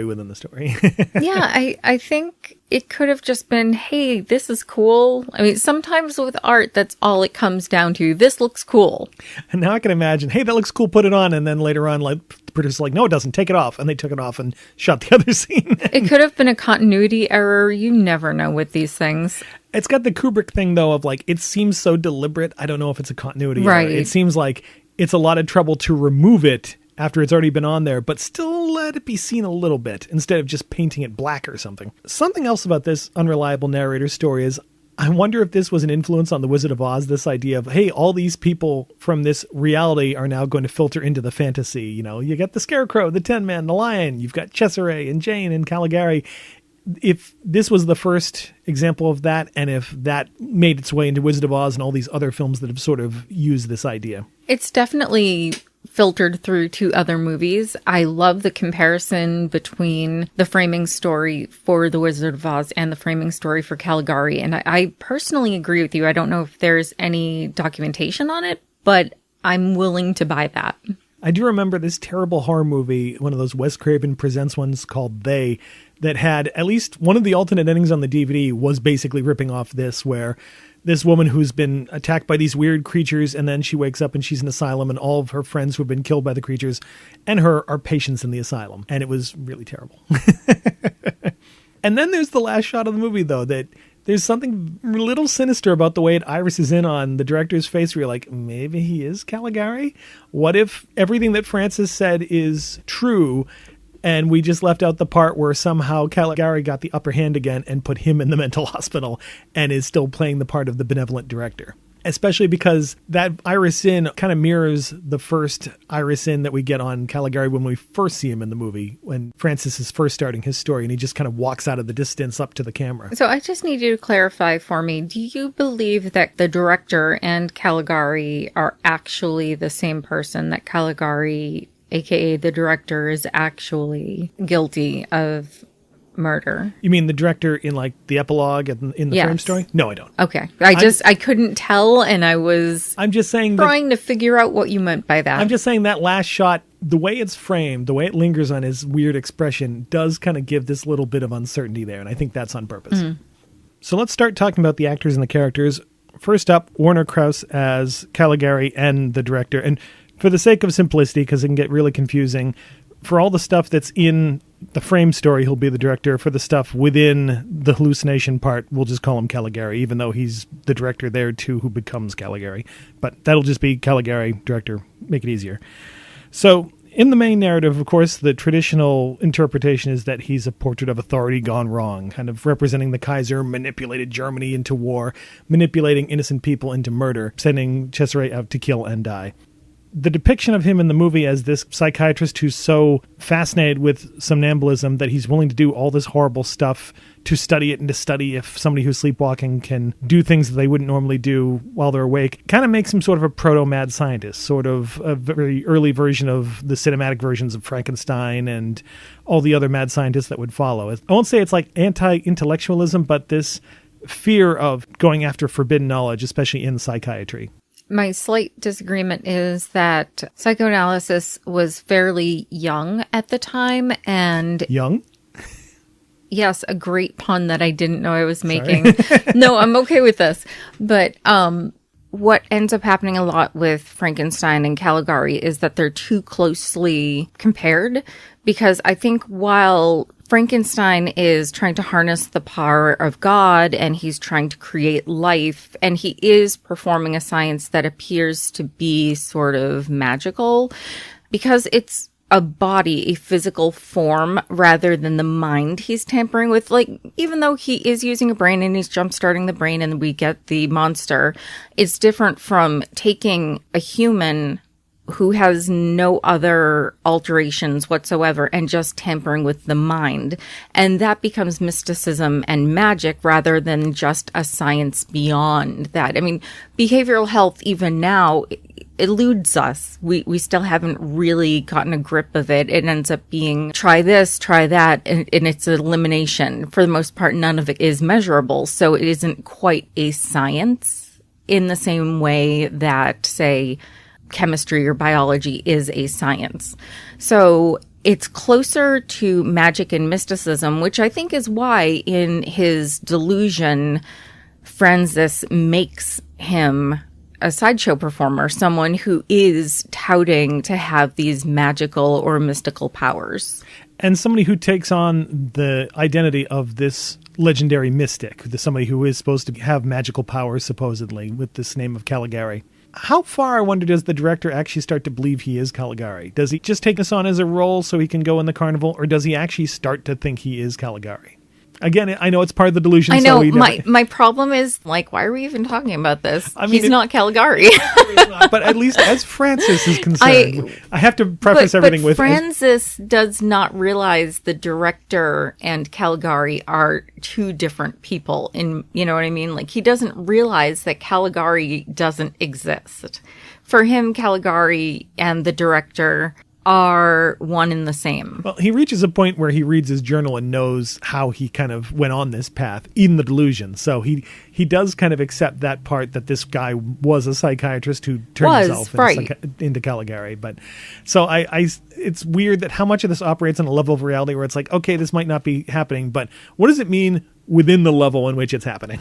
Yeah, I think it could have just been, hey, this is cool. I mean, sometimes with art, that's all it comes down to. This looks cool. And now I can imagine, hey, that looks cool, put it on. And then later on, like, the producer's like, no, it doesn't, take it off. And they took it off and shot the other scene. It could have been a continuity error. You never know with these things. It's got the Kubrick thing, though, of like, it seems so deliberate. I don't know if it's a continuity error. It seems like it's a lot of trouble to remove it after it's already been on there, but still let it be seen a little bit instead of just painting it black or something. Something else about this unreliable narrator story is I wonder if this was an influence on The Wizard of Oz, this idea of, hey, all these people from this reality are now going to filter into the fantasy. You know, you got the Scarecrow, the Tin Man, the Lion, you've got Cesare and Jane and Caligari. If this was the first example of that, and if that made its way into Wizard of Oz and all these other films that have sort of used this idea. It's definitely filtered through to other movies. I love the comparison between the framing story for The Wizard of Oz and the framing story for Caligari. And I personally agree with you. I don't know if there's any documentation on it, but I'm willing to buy that. I do remember this terrible horror movie, one of those Wes Craven Presents ones called They, that had at least one of the alternate endings on the DVD was basically ripping off this, where this woman who's been attacked by these weird creatures, and then she wakes up and she's in an asylum, and all of her friends who have been killed by the creatures and her are patients in the asylum. And it was really terrible. And then there's the last shot of the movie, though, that there's something a little sinister about the way it irises in on the director's face, where you're like, maybe he is Caligari? What if everything that Francis said is true, and we just left out the part where somehow Caligari got the upper hand again and put him in the mental hospital and is still playing the part of the benevolent director? Especially because that iris in kind of mirrors the first iris in that we get on Caligari when we first see him in the movie, when Francis is first starting his story and he just kind of walks out of the distance up to the camera. So I just need you to clarify for me, do you believe that the director and Caligari are actually the same person, that Caligari, aka the director, is actually guilty of murder? You mean the director in like the epilogue in the frame story? No, I don't. Okay. I couldn't tell, and I'm just saying trying to figure out what you meant by that. I'm just saying that last shot, the way it's framed, the way it lingers on his weird expression does kind of give this little bit of uncertainty there, and I think that's on purpose. So let's start talking about the actors and the characters. First up, Warner Krause as Caligari and the director. And for the sake of simplicity, because it can get really confusing, for all the stuff that's in the frame story, he'll be the director. For the stuff within the hallucination part, we'll just call him Caligari, even though he's the director there too, who becomes Caligari. But that'll just be Caligari, director, make it easier. So in the main narrative, of course, the traditional interpretation is that he's a portrait of authority gone wrong, kind of representing the Kaiser manipulated Germany into war, manipulating innocent people into murder, sending Cesare out to kill and die. The depiction of him in the movie as this psychiatrist who's so fascinated with somnambulism that he's willing to do all this horrible stuff to study it, and to study if somebody who's sleepwalking can do things that they wouldn't normally do while they're awake, kind of makes him sort of a proto-mad scientist, sort of a very early version of the cinematic versions of Frankenstein and all the other mad scientists that would follow. I won't say it's like anti-intellectualism, but this fear of going after forbidden knowledge, especially in psychiatry. My slight disagreement is that psychoanalysis was fairly young at the time, and... Young? Yes, a great pun that I didn't know I was making. No, I'm okay with this. But what ends up happening a lot with Frankenstein and Caligari is that they're too closely compared, because I think while Frankenstein is trying to harness the power of God, and he's trying to create life, and he is performing a science that appears to be sort of magical, because it's a body, a physical form, rather than the mind he's tampering with. Like, even though he is using a brain and he's jump-starting the brain and we get the monster, it's different from taking a human who has no other alterations whatsoever and just tampering with the mind. And that becomes mysticism and magic rather than just a science beyond that. I mean, behavioral health, even now, eludes us. We still haven't really gotten a grip of it. It ends up being try this, try that, and it's an elimination. For the most part, none of it is measurable. So it isn't quite a science in the same way that, say, chemistry or biology is a science. So it's closer to magic and mysticism, which I think is why in his delusion, Francis makes him a sideshow performer, someone who is touting to have these magical or mystical powers. And somebody who takes on the identity of this legendary mystic, somebody who is supposed to have magical powers, supposedly, with this name of Caligari. How far, I wonder, does the director actually start to believe he is Caligari? Does he just take this on as a role so he can go in the carnival, or does he actually start to think he is Caligari? Again, I know it's part of the delusion. I know. My problem is, like, why are we even talking about this? I mean, he's not Caligari. But at least as Francis is concerned, I have to preface everything with... Francis does not realize the director and Caligari are two different people. You know what I mean? Like, he doesn't realize that Caligari doesn't exist. For him, Caligari and the director are one and the same. Well, he reaches a point where he reads his journal and knows how he kind of went on this path in the delusion. So he does kind of accept that part, that this guy was a psychiatrist who turned himself into Caligari. But so it's weird that how much of this operates on a level of reality where it's like, okay, this might not be happening, but what does it mean within the level in which it's happening?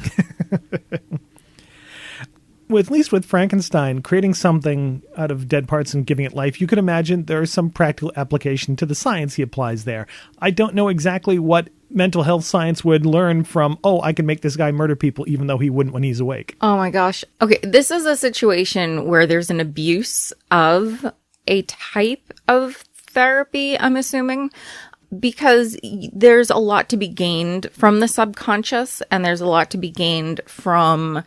At least with Frankenstein, creating something out of dead parts and giving it life, you could imagine there is some practical application to the science he applies there. I don't know exactly what mental health science would learn from, I can make this guy murder people even though he wouldn't when he's awake. Oh my gosh. Okay, this is a situation where there's an abuse of a type of therapy, I'm assuming, because there's a lot to be gained from the subconscious, and there's a lot to be gained from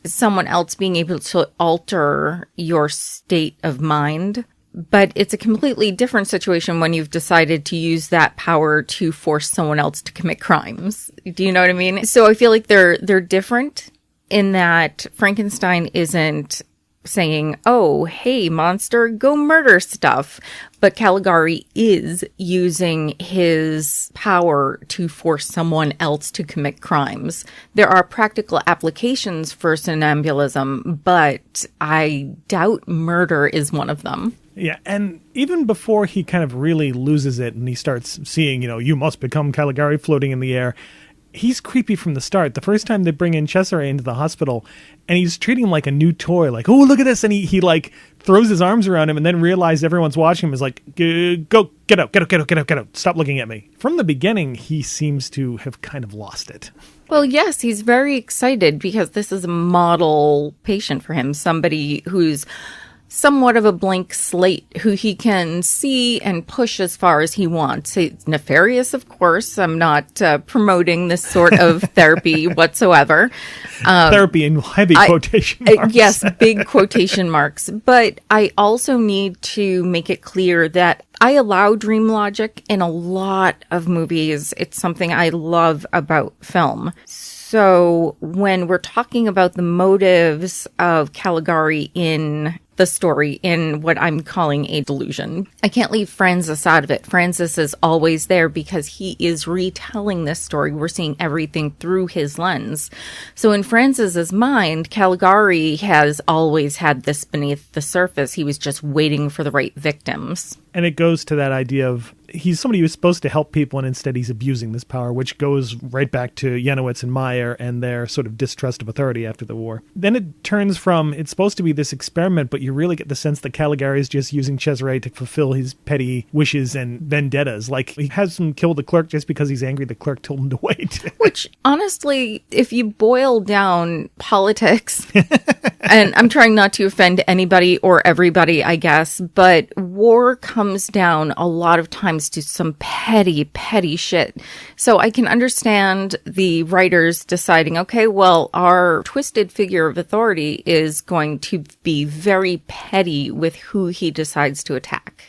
someone else being able to alter your state of mind. But it's a completely different situation when you've decided to use that power to force someone else to commit crimes. Do you know what I mean? So I feel like they're different in that Frankenstein isn't saying, oh, hey, monster, go murder stuff. But Caligari is using his power to force someone else to commit crimes. There are practical applications for somnambulism, but I doubt murder is one of them. Yeah, and even before he kind of really loses it and he starts seeing, you must become Caligari floating in the air, he's creepy from the start. The first time they bring in Cesare into the hospital, and he's treating him like a new toy, like, oh, look at this, and he like throws his arms around him and then realizes everyone's watching him, is like, go, get out, stop looking at me. From the beginning, he seems to have kind of lost it. Well, yes, he's very excited because this is a model patient for him, somebody who's somewhat of a blank slate, who he can see and push as far as he wants. It's nefarious, of course. I'm not promoting this sort of therapy whatsoever. Therapy in heavy quotation marks. Yes, big quotation marks. But I also need to make it clear that I allow dream logic in a lot of movies. It's something I love about film. So when we're talking about the motives of Caligari in the story, in what I'm calling a delusion, I can't leave Francis out of it. Francis is always there because he is retelling this story. We're seeing everything through his lens. So in Francis's mind, Caligari has always had this beneath the surface. He was just waiting for the right victims. And it goes to that idea of he's somebody who's supposed to help people, and instead he's abusing this power, which goes right back to Janowitz and Meyer and their sort of distrust of authority after the war. Then it turns from, it's supposed to be this experiment, but you really get the sense that Caligari is just using Cesare to fulfill his petty wishes and vendettas. Like, he has him kill the clerk just because he's angry the clerk told him to wait. Which, honestly, if you boil down politics, and I'm trying not to offend anybody or everybody, I guess, but war comes down a lot of times to some petty shit. So I can understand the writers deciding, okay, well, our twisted figure of authority is going to be very petty with who he decides to attack.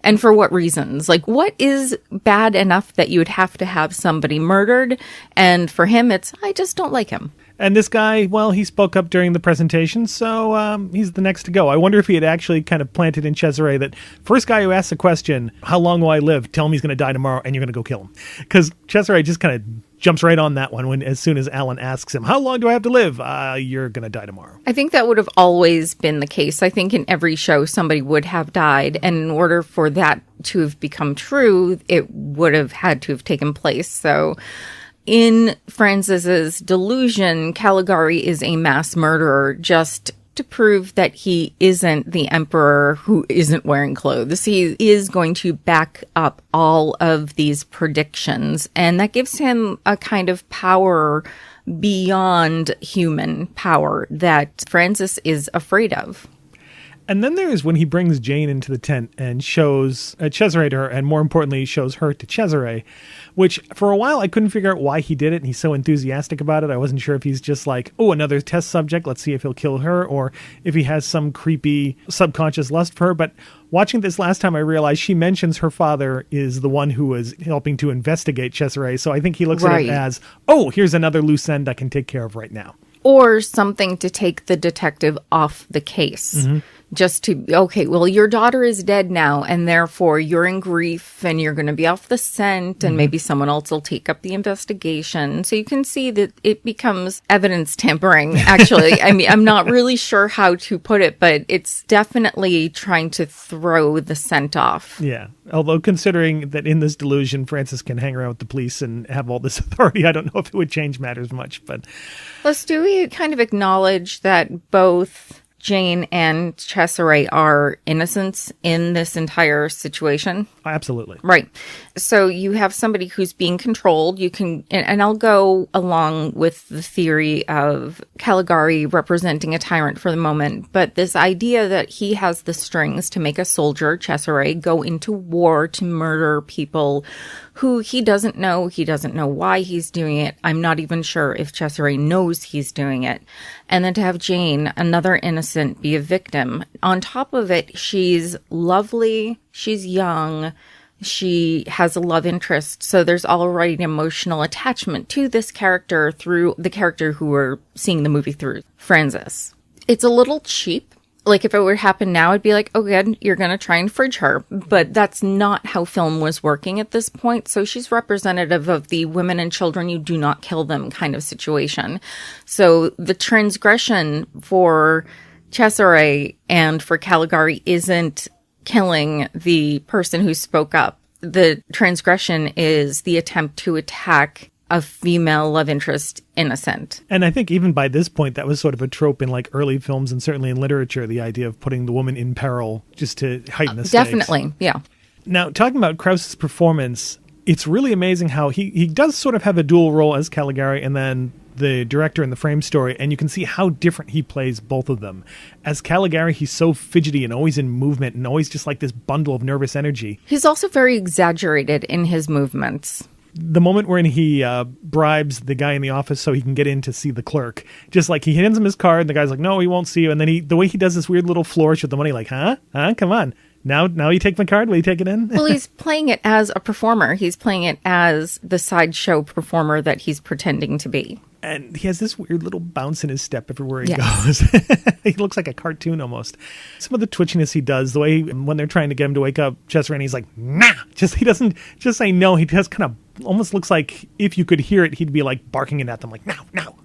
And for what reasons? Like, what is bad enough that you would have to have somebody murdered? And for him, it's, I just don't like him. And this guy, well, he spoke up during the presentation, so he's the next to go. I wonder if he had actually kind of planted in Cesare that first guy who asks the question, how long will I live? Tell him he's going to die tomorrow and you're going to go kill him. Because Cesare just kind of jumps right on that one as soon as Alan asks him, how long do I have to live? You're going to die tomorrow. I think that would have always been the case. I think in every show somebody would have died. And in order for that to have become true, it would have had to have taken place. So in Francis's delusion, Caligari is a mass murderer just to prove that he isn't the emperor who isn't wearing clothes. He is going to back up all of these predictions, and that gives him a kind of power beyond human power that Francis is afraid of. And then there's when he brings Jane into the tent and shows Cesare to her, and more importantly, shows her to Cesare, which for a while I couldn't figure out why he did it, and he's so enthusiastic about it. I wasn't sure if he's just like, oh, another test subject, let's see if he'll kill her, or if he has some creepy subconscious lust for her. But watching this last time, I realized she mentions her father is the one who was helping to investigate Cesare, so I think he looks at it as, oh, here's another loose end I can take care of right now. Or something to take the detective off the case. Mm-hmm. Just to, okay, well, your daughter is dead now, and therefore you're in grief, and you're going to be off the scent, and maybe someone else will take up the investigation. So you can see that it becomes evidence tampering, actually. I mean, I'm not really sure how to put it, but it's definitely trying to throw the scent off. Yeah. Although considering that in this delusion, Francis can hang around with the police and have all this authority, I don't know if it would change matters much. But plus, do we kind of acknowledge that both Jane and Cesare are innocents in this entire situation? Absolutely. Right. So you have somebody who's being controlled. You can, and I'll go along with the theory of Caligari representing a tyrant for the moment, but this idea that he has the strings to make a soldier, Cesare, go into war to murder people who he doesn't know. He doesn't know why he's doing it. I'm not even sure if Cesare knows he's doing it. And then to have Jane, another innocent, be a victim. On top of it, she's lovely, she's young, she has a love interest. So there's already an emotional attachment to this character through the character who we're seeing the movie through, Francis. It's a little cheap. Like, if it were to happen now, I'd be like, oh, good, you're going to try and fridge her. But that's not how film was working at this point. So she's representative of the women and children, you do not kill them kind of situation. So the transgression for Cesare and for Caligari isn't killing the person who spoke up. The transgression is the attempt to attack a female love interest innocent. And I think even by this point, that was sort of a trope in like early films and certainly in literature, the idea of putting the woman in peril just to heighten the stakes. Definitely, yeah. Now, talking about Krause's performance, it's really amazing how he does sort of have a dual role as Caligari and then the director in the frame story, and you can see how different he plays both of them. As Caligari, he's so fidgety and always in movement and always just like this bundle of nervous energy. He's also very exaggerated in his movements. The moment when he bribes the guy in the office so he can get in to see the clerk, just like he hands him his card and the guy's like, no, he won't see you. And then the way he does this weird little flourish with the money, like, huh? Come on. Now you take my card? Will you take it in? Well, he's playing it as a performer. He's playing it as the sideshow performer that he's pretending to be. And he has this weird little bounce in his step everywhere he goes. He looks like a cartoon almost. Some of the twitchiness he does, the way when they're trying to get him to wake up Cesare, and he's like, nah! He doesn't just say no. He just kind of almost looks like if you could hear it, he'd be like barking it at them like, no.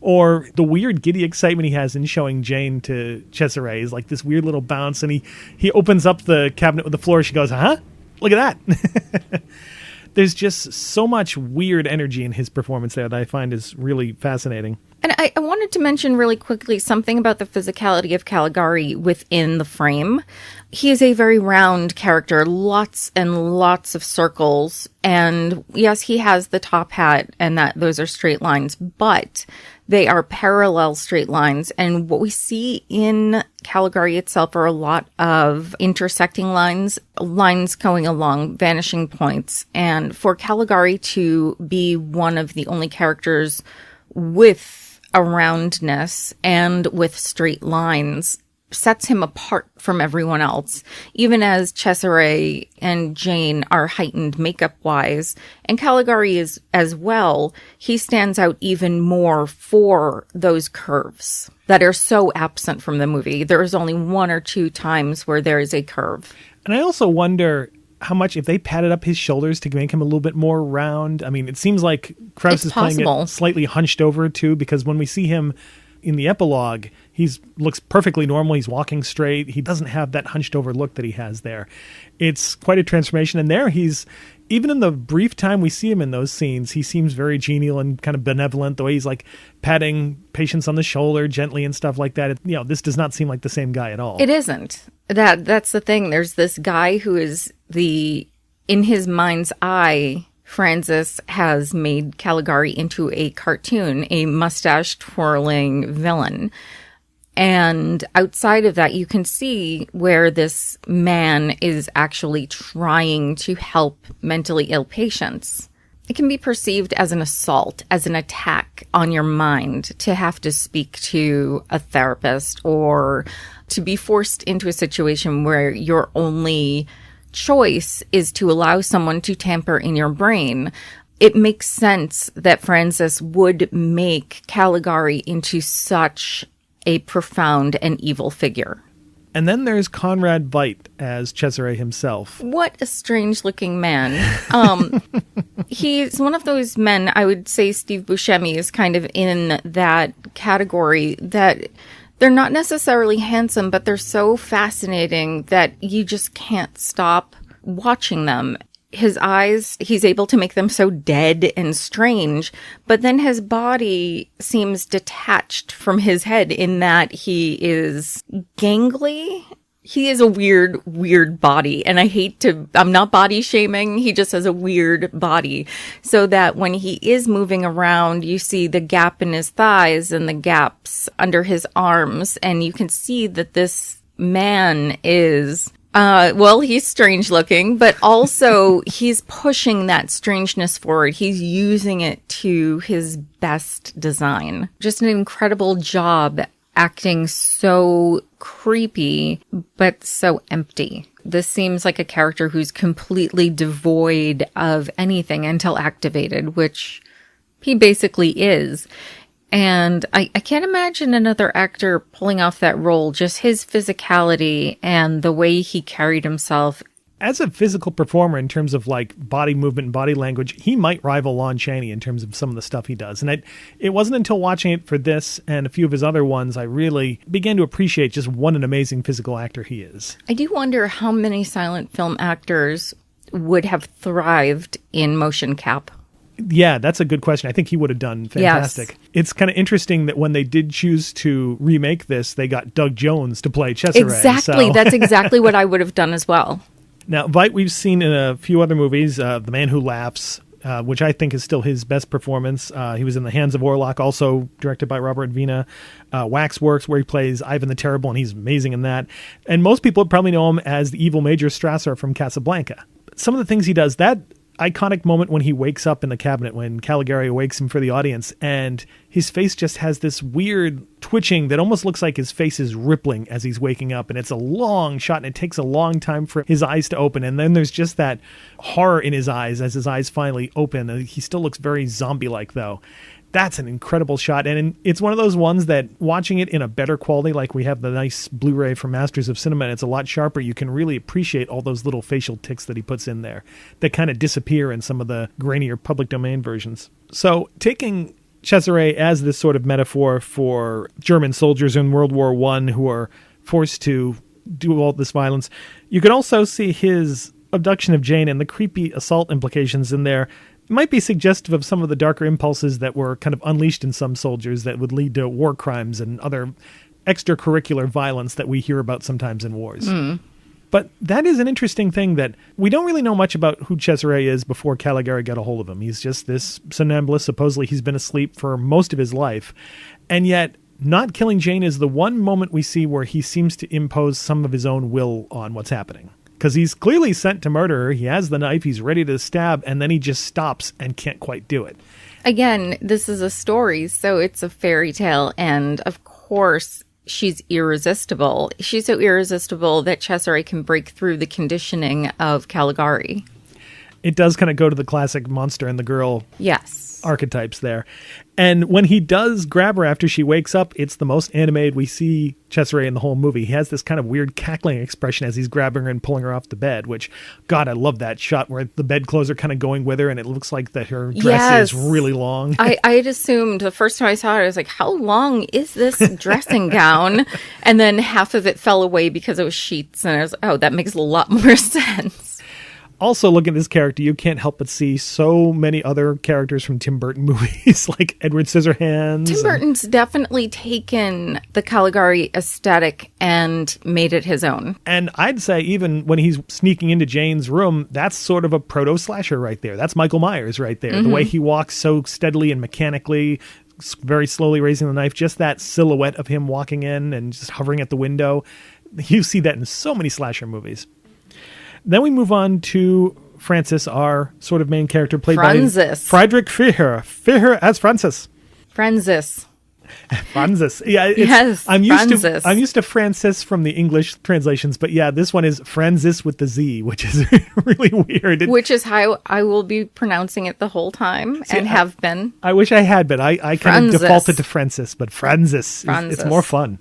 Or the weird giddy excitement he has in showing Jane to Cesare is like this weird little bounce, and he opens up the cabinet with the flourish. She goes, huh? Look at that. There's just so much weird energy in his performance there that I find is really fascinating. And I wanted to mention really quickly something about the physicality of Caligari within the frame. He is a very round character, lots and lots of circles. And yes, he has the top hat and those are straight lines, but they are parallel straight lines. And what we see in Caligari itself are a lot of intersecting lines going along, vanishing points. And for Caligari to be one of the only characters with a roundness and with straight lines sets him apart from everyone else, even as Cesare and Jane are heightened makeup-wise, and Caligari is as well. He stands out even more for those curves that are so absent from the movie. There is only one or two times where there is a curve. And I also wonder how much, if they padded up his shoulders to make him a little bit more round. I mean, it seems like Krause is playing it slightly hunched over too, because when we see him in the epilogue, looks perfectly normal. He's walking straight. He doesn't have that hunched over look that he has there. It's quite a transformation. And there even in the brief time we see him in those scenes, he seems very genial and kind of benevolent, the way he's like patting patients on the shoulder gently and stuff like that. This does not seem like the same guy at all. It isn't. That's the thing. There's this guy who is in his mind's eye, Francis has made Caligari into a cartoon, a mustache-twirling villain. And outside of that, you can see where this man is actually trying to help mentally ill patients. It can be perceived as an assault, as an attack on your mind to have to speak to a therapist or to be forced into a situation where your only choice is to allow someone to tamper in your brain. It makes sense that Francis would make Caligari into such a profound and evil figure. And then there's Conrad Veidt as Cesare himself. What a strange-looking man. He's one of those men, I would say Steve Buscemi is kind of in that category, that they're not necessarily handsome, but they're so fascinating that you just can't stop watching them. His eyes, he's able to make them so dead and strange, but then his body seems detached from his head in that he is gangly. He is a weird body, and I'm not body shaming, he just has a weird body, so that when he is moving around, you see the gap in his thighs and the gaps under his arms, and you can see that this man is he's strange looking, but also he's pushing that strangeness forward. He's using it to his best design. Just an incredible job acting so creepy, but so empty. This seems like a character who's completely devoid of anything until activated, which he basically is. And I can't imagine another actor pulling off that role, just his physicality and the way he carried himself. As a physical performer in terms of like body movement and body language, he might rival Lon Chaney in terms of some of the stuff he does. And it wasn't until watching it for this and a few of his other ones, I really began to appreciate just what an amazing physical actor he is. I do wonder how many silent film actors would have thrived in motion cap. Yeah, that's a good question. I think he would have done fantastic. Yes. It's kind of interesting that when they did choose to remake this, they got Doug Jones to play Cesare. Exactly. So. That's exactly what I would have done as well. Now, Veidt we've seen in a few other movies, The Man Who Laughs, which I think is still his best performance. He was in The Hands of Orlok, also directed by Robert Wiene. Waxworks, where he plays Ivan the Terrible, and he's amazing in that. And most people probably know him as the evil Major Strasser from Casablanca. But some of the things he does, that iconic moment when he wakes up in the cabinet, when Caligari awakes him for the audience, and his face just has this weird twitching that almost looks like his face is rippling as he's waking up, and it's a long shot, and it takes a long time for his eyes to open, and then there's just that horror in his eyes as his eyes finally open. He still looks very zombie-like, though. That's an incredible shot, and it's one of those ones that, watching it in a better quality, like we have the nice Blu-ray from Masters of Cinema, and it's a lot sharper, you can really appreciate all those little facial tics that he puts in there that kind of disappear in some of the grainier public domain versions. So, taking Cesare as this sort of metaphor for German soldiers in World War I who are forced to do all this violence, you can also see his abduction of Jane and the creepy assault implications in there. Might be suggestive of some of the darker impulses that were kind of unleashed in some soldiers that would lead to war crimes and other extracurricular violence that we hear about sometimes in wars. But that is an interesting thing, that we don't really know much about who Cesare is before Caligari got a hold of him. He's just this somnambulist. Supposedly he's been asleep for most of his life. And yet, not killing Jane is the one moment we see where he seems to impose some of his own will on what's happening. Because he's clearly sent to murder her. He has the knife. He's ready to stab. And then he just stops and can't quite do it. Again, this is a story, so it's a fairy tale. And of course, she's irresistible. She's so irresistible that Cesare can break through the conditioning of Caligari. It does kind of go to the classic monster and the girl Yes. archetypes there. And when he does grab her after she wakes up, it's the most animated we see Cesare in the whole movie. He has this kind of weird cackling expression as he's grabbing her and pulling her off the bed, which, God, I love that shot where the bedclothes are kind of going with her and it looks like that her dress is really long. I had assumed the first time I saw it, I was like, how long is this dressing gown? And then half of it fell away because it was sheets. And I was like, oh, that makes a lot more sense. Also, looking at this character, you can't help but see so many other characters from Tim Burton movies, like Edward Scissorhands. Tim Burton's definitely taken the Caligari aesthetic and made it his own. And I'd say even when he's sneaking into Jane's room, that's sort of a proto-slasher right there. That's Michael Myers right there. Mm-hmm. The way he walks so steadily and mechanically, very slowly raising the knife, just that silhouette of him walking in and just hovering at the window. You see that in so many slasher movies. Then we move on to Francis, our sort of main character, played Francis. by Friedrich Feher. Feher as Francis. Francis. Francis. Yeah, yes, I'm used to Francis from the English translations, but yeah, this one is Francis with the Z, which is really weird. Which is how I will be pronouncing it the whole time and have been. I wish I had, but I kind of defaulted to Francis, but Francis. It's more fun.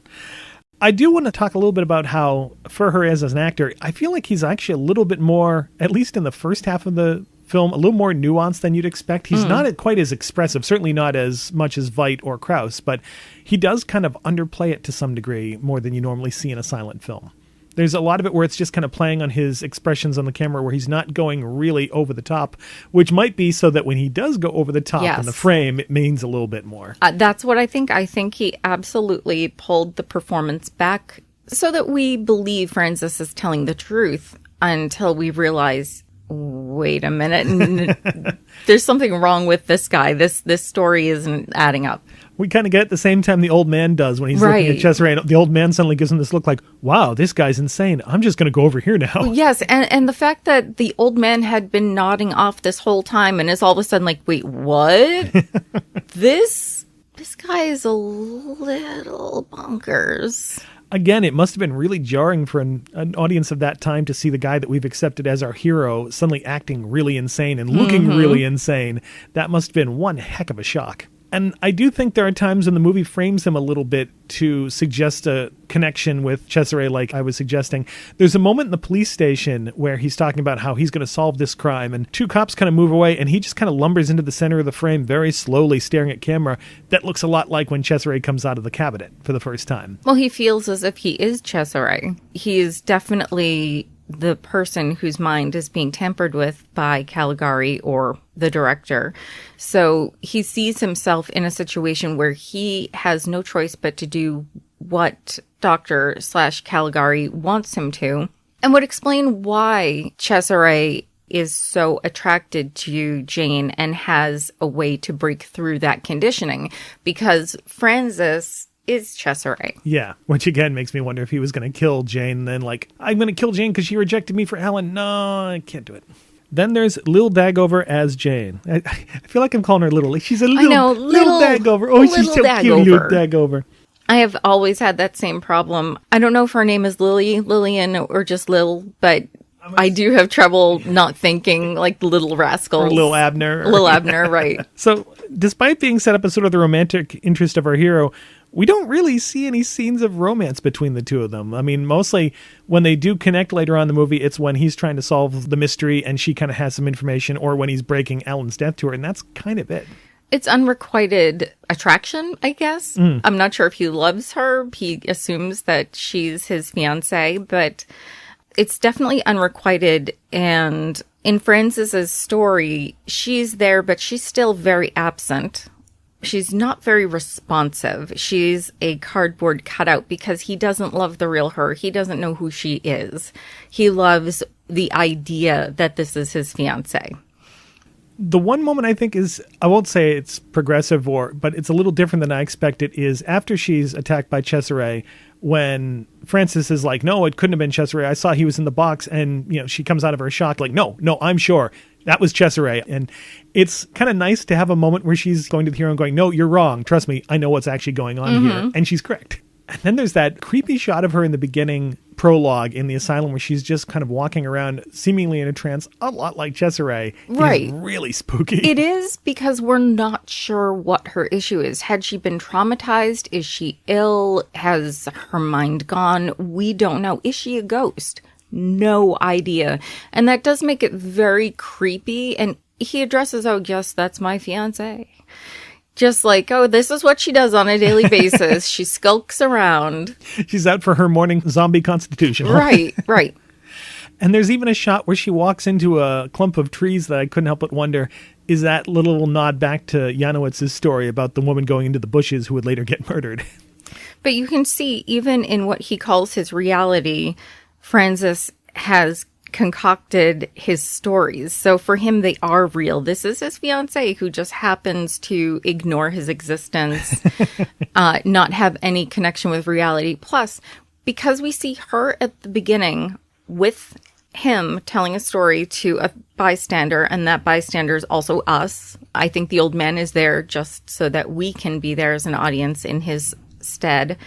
I do want to talk a little bit about how, for her as an actor, I feel like he's actually a little bit more, at least in the first half of the film, a little more nuanced than you'd expect. He's not quite as expressive, certainly not as much as Veidt or Krauss, but he does kind of underplay it to some degree more than you normally see in a silent film. There's a lot of it where it's just kind of playing on his expressions on the camera where he's not going really over the top, which might be so that when he does go over the top in the frame, it means a little bit more. That's what I think. I think he absolutely pulled the performance back so that we believe Francis is telling the truth until we realize, wait a minute, there's something wrong with this guy. This story isn't adding up. We kind of get it at the same time the old man does when he's looking at Cesare. The old man suddenly gives him this look like, wow, this guy's insane. I'm just going to go over here now. Yes, and the fact that the old man had been nodding off this whole time and is all of a sudden like, wait, what? This guy is a little bonkers. Again, it must have been really jarring for an audience of that time to see the guy that we've accepted as our hero suddenly acting really insane and looking really insane. That must have been one heck of a shock. And I do think there are times when the movie frames him a little bit to suggest a connection with Cesare, like I was suggesting. There's a moment in the police station where he's talking about how he's going to solve this crime, and two cops kind of move away, and he just kind of lumbers into the center of the frame very slowly, staring at camera. That looks a lot like when Cesare comes out of the cabinet for the first time. Well, he feels as if he is Cesare. He is definitely the person whose mind is being tampered with by Caligari or the director. So he sees himself in a situation where he has no choice but to do what Dr./Caligari wants him to, and would explain why Cesare is so attracted to Jane and has a way to break through that conditioning, because Francis is Cesare. Yeah, which again makes me wonder if he was going to kill Jane, then like, I'm going to kill Jane because she rejected me for Alan. No, I can't do it. Then there's Lil Dagover as Jane. I feel like I'm calling her little. She's a little Dagover. Oh, she's so cute, Lil Dagover. I have always had that same problem. I don't know if her name is Lillian, or just Lil, but I do have trouble not thinking like the Little Rascals. Or Lil Abner. Lil Abner, right. So, despite being set up as sort of the romantic interest of our hero, we don't really see any scenes of romance between the two of them. I mean, mostly when they do connect later on in the movie, it's when he's trying to solve the mystery and she kind of has some information, or when he's breaking Alan's death to her, and that's kind of it. It's unrequited attraction, I guess. I'm not sure if he loves her. He assumes that she's his fiancée, but it's definitely unrequited. And in Francis's story, she's there, but she's still very absent. She's not very responsive. She's a cardboard cutout because he doesn't love the real her. He doesn't know who she is. He loves the idea that this is his fiancée. The one moment I think is, I won't say it's progressive, but it's a little different than I expected, is after she's attacked by Cesare, when Francis is like, no, it couldn't have been Cesare. I saw he was in the box. And, she comes out of her shock like, no, I'm sure that was Cesare. And it's kind of nice to have a moment where she's going to the hero and going, no, you're wrong. Trust me. I know what's actually going on here. And she's correct. And then there's that creepy shot of her in the beginning prologue in the asylum where she's just kind of walking around seemingly in a trance, a lot like Cesare, right, is really spooky. It is, because we're not sure what her issue is. Had she been traumatized? Is she ill? Has her mind gone? We don't know. Is she a ghost? No idea. And that does make it very creepy. And he addresses, oh, yes, that's my fiance. Just like, oh, this is what she does on a daily basis. She skulks around. She's out for her morning zombie constitution. Right, right. And there's even a shot where she walks into a clump of trees that I couldn't help but wonder, is that little nod back to Janowitz's story about the woman going into the bushes who would later get murdered? But you can see, even in what he calls his reality, Francis has concocted his stories. So for him, they are real. This is his fiancée who just happens to ignore his existence, not have any connection with reality. Plus, because we see her at the beginning with him telling a story to a bystander, and that bystander is also us. I think the old man is there just so that we can be there as an audience in his stead.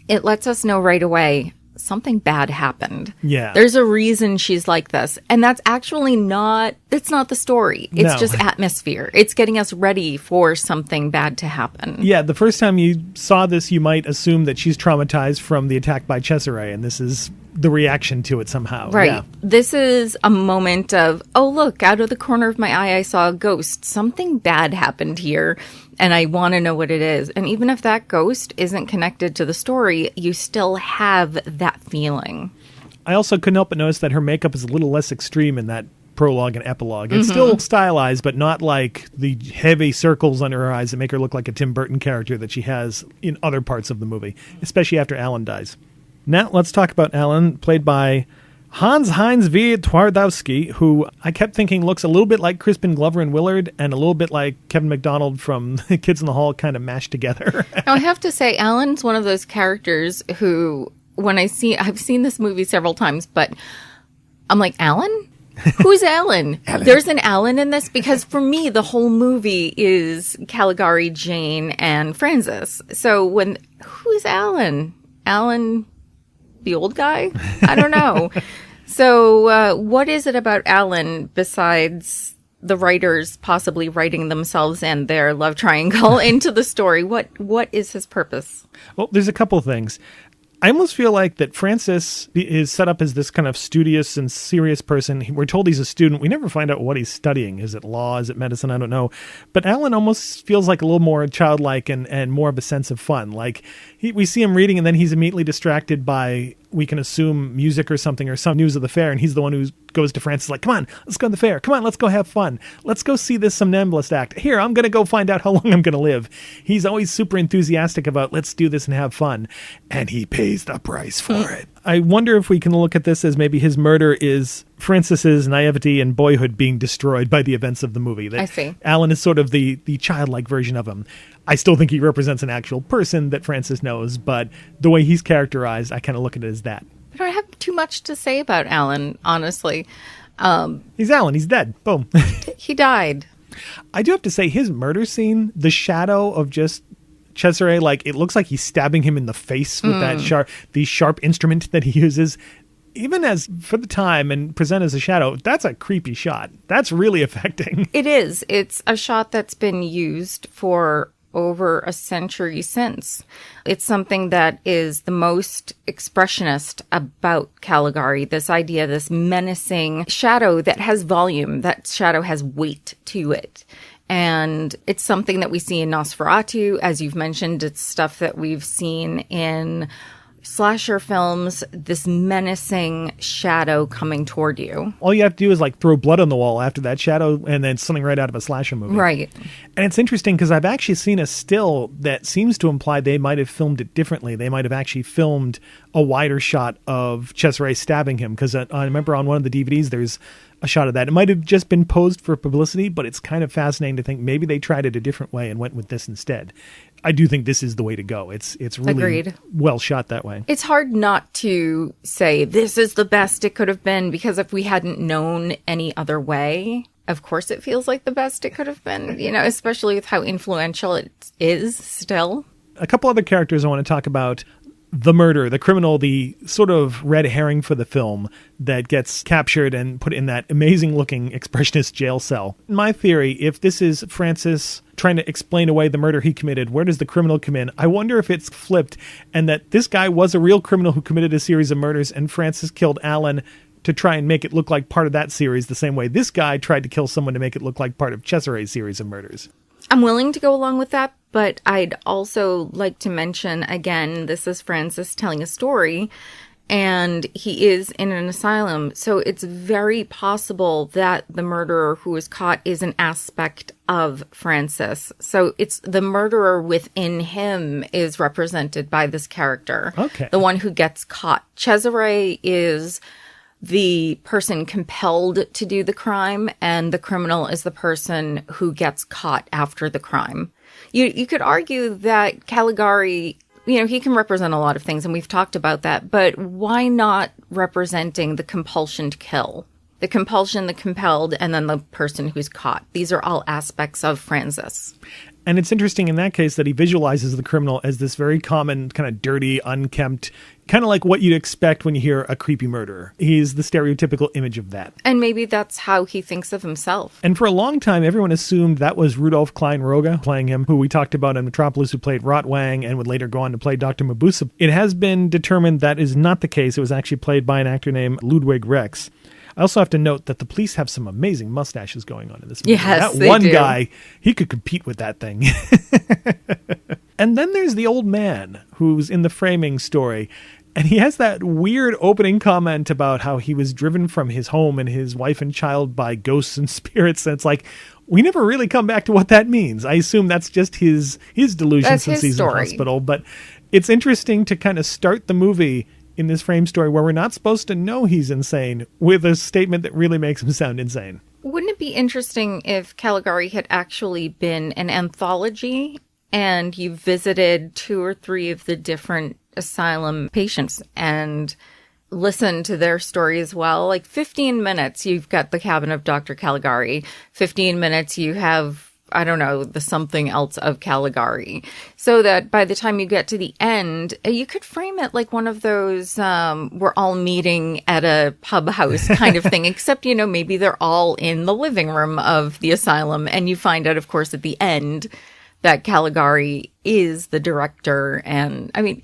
It lets us know right away something bad happened. Yeah. There's a reason she's like this. And that's actually it's not the story. It's just atmosphere. It's getting us ready for something bad to happen. Yeah, the first time you saw this, you might assume that she's traumatized from the attack by Cesare, and this is the reaction to it somehow. Right. Yeah. This is a moment of, oh, look, out of the corner of my eye, I saw a ghost. Something bad happened here, and I want to know what it is. And even if that ghost isn't connected to the story, you still have that feeling. I also couldn't help but notice that her makeup is a little less extreme in that prologue and epilogue. It's still stylized, but not like the heavy circles under her eyes that make her look like a Tim Burton character that she has in other parts of the movie, especially after Alan dies. Now let's talk about Alan, played by Hans-Heinz V. Twardowski, who I kept thinking looks a little bit like Crispin Glover in Willard and a little bit like Kevin McDonald from Kids in the Hall kind of mashed together. Now, I have to say, Alan's one of those characters who, I've seen this movie several times, but I'm like, Alan? Who's Alan? There's an Alan in this? Because for me, the whole movie is Caligari, Jane, and Francis. So who's Alan? Alan, the old guy? I don't know. So what is it about Alan besides the writers possibly writing themselves and their love triangle into the story? What is his purpose? Well, there's a couple of things. I almost feel like that Francis is set up as this kind of studious and serious person. We're told he's a student. We never find out what he's studying. Is it law? Is it medicine? I don't know. But Alan almost feels like a little more childlike and more of a sense of fun. Like we see him reading and then he's immediately distracted by, we can assume, music or something or some news of the fair. And he's the one who goes to Francis like, come on, let's go to the fair. Come on, let's go have fun. Let's go see this somnambulist act. Here, I'm going to go find out how long I'm going to live. He's always super enthusiastic about, let's do this and have fun. And he pays the price for it. I wonder if we can look at this as maybe his murder is Francis's naivety and boyhood being destroyed by the events of the movie. That I see. Alan is sort of the childlike version of him. I still think he represents an actual person that Francis knows, but the way he's characterized, I kind of look at it as that. I don't have too much to say about Alan, honestly. He's Alan. He's dead. Boom. He died. I do have to say, his murder scene, the shadow of just Cesare, like it looks like he's stabbing him in the face with that sharp instrument that he uses. Even as for the time and present as a shadow, that's a creepy shot. That's really affecting. It is. It's a shot that's been used for over a century since. It's something that is the most expressionist about Caligari, this idea, this menacing shadow that has volume, that shadow has weight to it. And it's something that we see in Nosferatu, as you've mentioned. It's stuff that we've seen in slasher films, this menacing shadow coming toward you. All you have to do is like throw blood on the wall after that shadow and then something right out of a slasher movie. Right. And it's interesting because I've actually seen a still that seems to imply they might have filmed it differently. They might have actually filmed a wider shot of Cesare stabbing him, because I remember on one of the DVDs there's a shot of that. It might have just been posed for publicity, but it's kind of fascinating to think maybe they tried it a different way and went with this instead. I do think this is the way to go. It's really Agreed. Well shot that way. It's hard not to say this is the best it could have been, because if we hadn't known any other way, of course it feels like the best it could have been, especially with how influential it is still. A couple other characters I want to talk about. the murderer, the criminal, the sort of red herring for the film that gets captured and put in that amazing-looking expressionist jail cell. My theory, if this is Francis trying to explain away the murder he committed, where does the criminal come in? I wonder if it's flipped and that this guy was a real criminal who committed a series of murders and Francis killed Alan to try and make it look like part of that series the same way this guy tried to kill someone to make it look like part of Cesare's series of murders. I'm willing to go along with that, but I'd also like to mention, again, this is Francis telling a story, and he is in an asylum, so it's very possible that the murderer who was caught is an aspect of Francis. So it's the murderer within him is represented by this character, Okay. the one who gets caught. Cesare is the person compelled to do the crime, and the criminal is the person who gets caught after the crime. You could argue that Caligari, he can represent a lot of things, and we've talked about that, but why not representing the compulsion to kill? The compulsion, the compelled, and then the person who's caught. These are all aspects of Francis. And it's interesting in that case that he visualizes the criminal as this very common, kind of dirty, unkempt, kind of like what you'd expect when you hear a creepy murderer. He's the stereotypical image of that. And maybe that's how he thinks of himself. And for a long time, everyone assumed that was Rudolph Klein-Roga playing him, who we talked about in Metropolis, who played Rotwang and would later go on to play Dr. Mabuse. It has been determined that is not the case. It was actually played by an actor named Ludwig Rex. I also have to note that the police have some amazing mustaches going on in this movie. Yes, that one do. guy, he could compete with that thing. And then there's the old man who's in the framing story. And he has that weird opening comment about how he was driven from his home and his wife and child by ghosts and spirits. And it's like, we never really come back to what that means. I assume that's just his delusion That's since his he's story. in hospital. But it's interesting to kind of start the movie in this frame story where we're not supposed to know he's insane with a statement that really makes him sound insane. Wouldn't it be interesting if Caligari had actually been an anthology and you visited 2 or 3 of the different asylum patients and listened to their story as well? Like 15 minutes, you've got the cabin of Dr. Caligari. 15 minutes, you have, I don't know, the something else of Caligari. So that by the time you get to the end, you could frame it like one of those, we're all meeting at a pub house kind of thing, except, maybe they're all in the living room of the asylum. And you find out, of course, at the end that Caligari is the director. And I mean,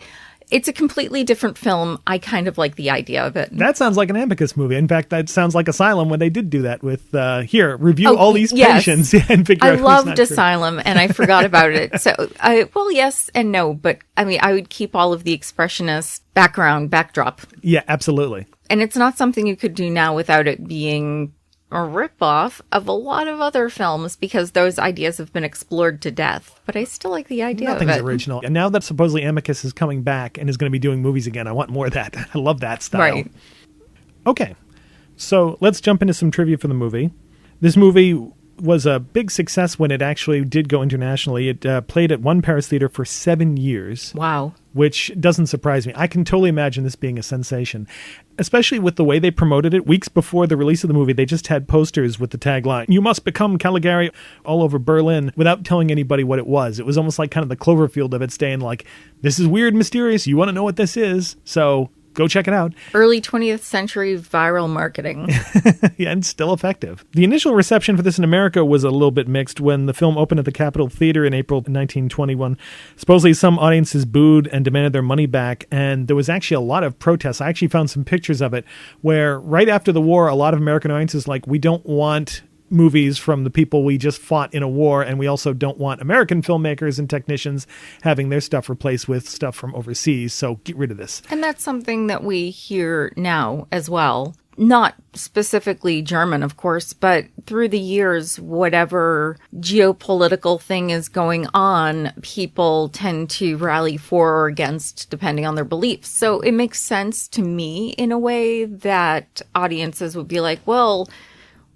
it's a completely different film. I kind of like the idea of it. That sounds like an Amicus movie. In fact, that sounds like Asylum when they did do that with, review all these patients and figure out I who's loved not true. Asylum, and I forgot about it. So, well, yes and no, but I mean, I would keep all of the expressionist backdrop. Yeah, absolutely. And it's not something you could do now without it being a ripoff of a lot of other films, because those ideas have been explored to death. But I still like the idea Nothing's of it. original. And now that supposedly Amicus is coming back and is going to be doing movies again, I want more of that. I love that style. Right. Okay, so let's jump into some trivia for the movie. This movie was a big success when it actually did go internationally. It played at one Paris theater for 7 years. Wow. Which doesn't surprise me. I can totally imagine this being a sensation, especially with the way they promoted it. Weeks before the release of the movie, they just had posters with the tagline, "You must become Caligari," all over Berlin without telling anybody what it was. It was almost like kind of the Cloverfield of it, staying like, this is weird, mysterious, you want to know what this is, so go check it out. Early 20th century viral marketing. Yeah, and still effective. The initial reception for this in America was a little bit mixed. When the film opened at the Capitol Theater in April 1921, supposedly some audiences booed and demanded their money back, and there was actually a lot of protests. I actually found some pictures of it where right after the war, a lot of American audiences like, we don't want movies from the people we just fought in a war, and we also don't want American filmmakers and technicians having their stuff replaced with stuff from overseas, so get rid of this. And that's something that we hear now as well. Not specifically German, of course, but through the years, whatever geopolitical thing is going on, people tend to rally for or against depending on their beliefs. So it makes sense to me in a way that audiences would be like, well,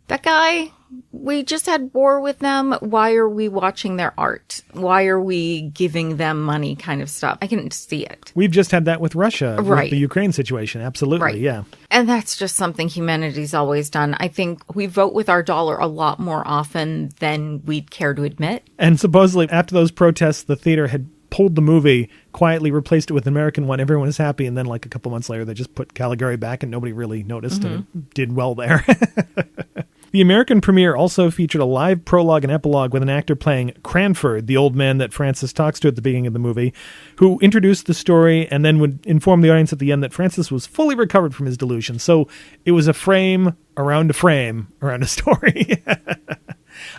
that guy, we just had war with them. Why are we watching their art? Why are we giving them money kind of stuff? I can see it. We've just had that with Russia, Right. with the Ukraine situation. Absolutely, Right. yeah. And that's just something humanity's always done. I think we vote with our dollar a lot more often than we'd care to admit. And supposedly after those protests, the theater had pulled the movie, quietly replaced it with an American one. Everyone was happy. And then like a couple months later, they just put Caligari back and nobody really noticed and it did well there. The American premiere also featured a live prologue and epilogue with an actor playing Cranford, the old man that Francis talks to at the beginning of the movie, who introduced the story and then would inform the audience at the end that Francis was fully recovered from his delusion. So it was a frame around a story.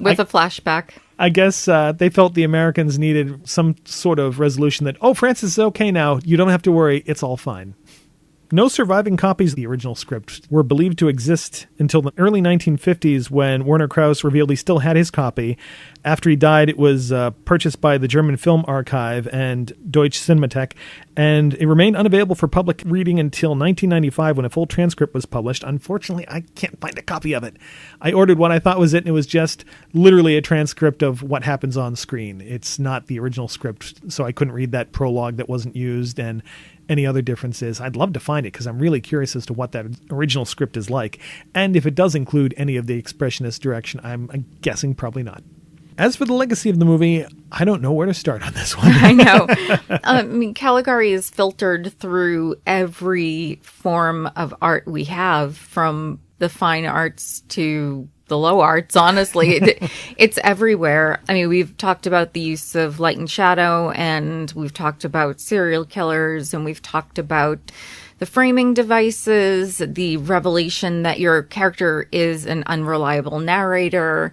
With a flashback. I guess they felt the Americans needed some sort of resolution that, oh, Francis is okay now. You don't have to worry. It's all fine. No surviving copies of the original script were believed to exist until the early 1950s when Werner Krauss revealed he still had his copy. After he died, it was purchased by the German Film Archive and Deutsche Cinemathek, and it remained unavailable for public reading until 1995 when a full transcript was published. Unfortunately, I can't find a copy of it. I ordered what I thought was it, and it was just literally a transcript of what happens on screen. It's not the original script, so I couldn't read that prologue that wasn't used, and any other differences. I'd love to find it because I'm really curious as to what that original script is like. And if it does include any of the expressionist direction, I'm guessing probably not. As for the legacy of the movie, I don't know where to start on this one. I know. Caligari is filtered through every form of art we have, from the fine arts to the low arts, honestly. It's everywhere. I mean, we've talked about the use of light and shadow, and we've talked about serial killers, and we've talked about the framing devices, the revelation that your character is an unreliable narrator.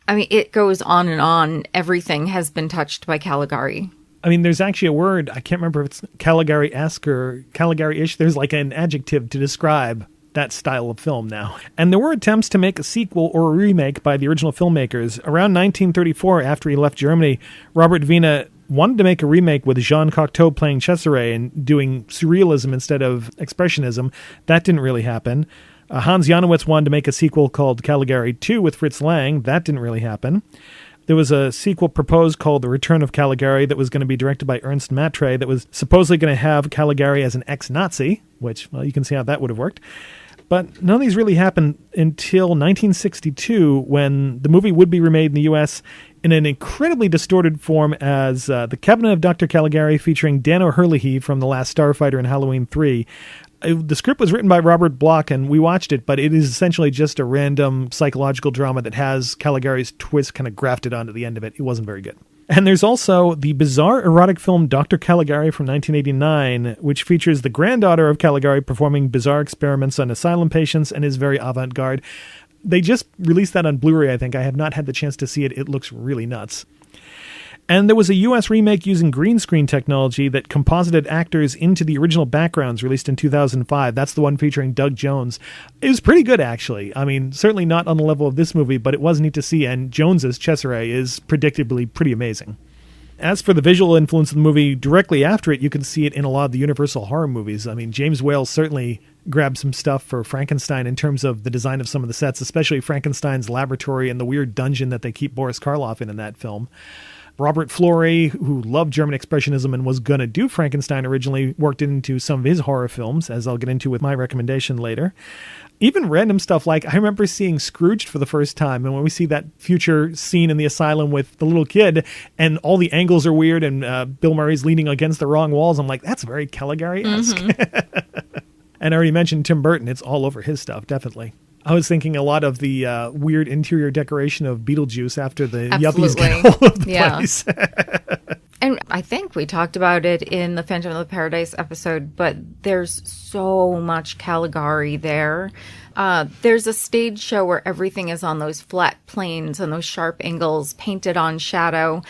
I mean, it goes on and on. Everything has been touched by Caligari. I mean, there's actually a word, I can't remember if it's Caligari-esque or Caligari-ish. There's like an adjective to describe that style of film now. And there were attempts to make a sequel or a remake by the original filmmakers. Around 1934, after he left Germany, Robert Wiene wanted to make a remake with Jean Cocteau playing Cesare and doing surrealism instead of expressionism. That didn't really happen. Hans Janowitz wanted to make a sequel called Caligari 2 with Fritz Lang. That didn't really happen. There was a sequel proposed called The Return of Caligari that was going to be directed by Ernst Matre that was supposedly going to have Caligari as an ex-Nazi, which, well, you can see how that would have worked. But none of these really happened until 1962, when the movie would be remade in the U.S. in an incredibly distorted form as The Cabinet of Dr. Caligari, featuring Dan O'Herlihy from The Last Starfighter and Halloween 3. The script was written by Robert Bloch, and we watched it, but it is essentially just a random psychological drama that has Caligari's twist kind of grafted onto the end of it. It wasn't very good. And there's also the bizarre erotic film Dr. Caligari from 1989, which features the granddaughter of Caligari performing bizarre experiments on asylum patients and is very avant-garde. They just released that on Blu-ray, I think. I have not had the chance to see it. It looks really nuts. And there was a U.S. remake using green screen technology that composited actors into the original backgrounds, released in 2005. That's the one featuring Doug Jones. It was pretty good, actually. I mean, certainly not on the level of this movie, but it was neat to see, and Jones's Cesare is predictably pretty amazing. As for the visual influence of the movie, directly after it, you can see it in a lot of the Universal horror movies. I mean, James Whale certainly grabbed some stuff for Frankenstein in terms of the design of some of the sets, especially Frankenstein's laboratory and the weird dungeon that they keep Boris Karloff in that film. Robert Florey, who loved German Expressionism and was going to do Frankenstein originally, worked into some of his horror films, as I'll get into with my recommendation later. Even random stuff like, I remember seeing Scrooged for the first time, and when we see that future scene in the asylum with the little kid, and all the angles are weird, and Bill Murray's leaning against the wrong walls, I'm like, that's very Caligari-esque. Mm-hmm. And I already mentioned Tim Burton. It's all over his stuff, definitely. I was thinking a lot of the weird interior decoration of Beetlejuice after the yuppies get hold of the place. And I think we talked about it in the Phantom of the Paradise episode, but there's so much Caligari there. There's a stage show where everything is on those flat planes and those sharp angles painted on shadow.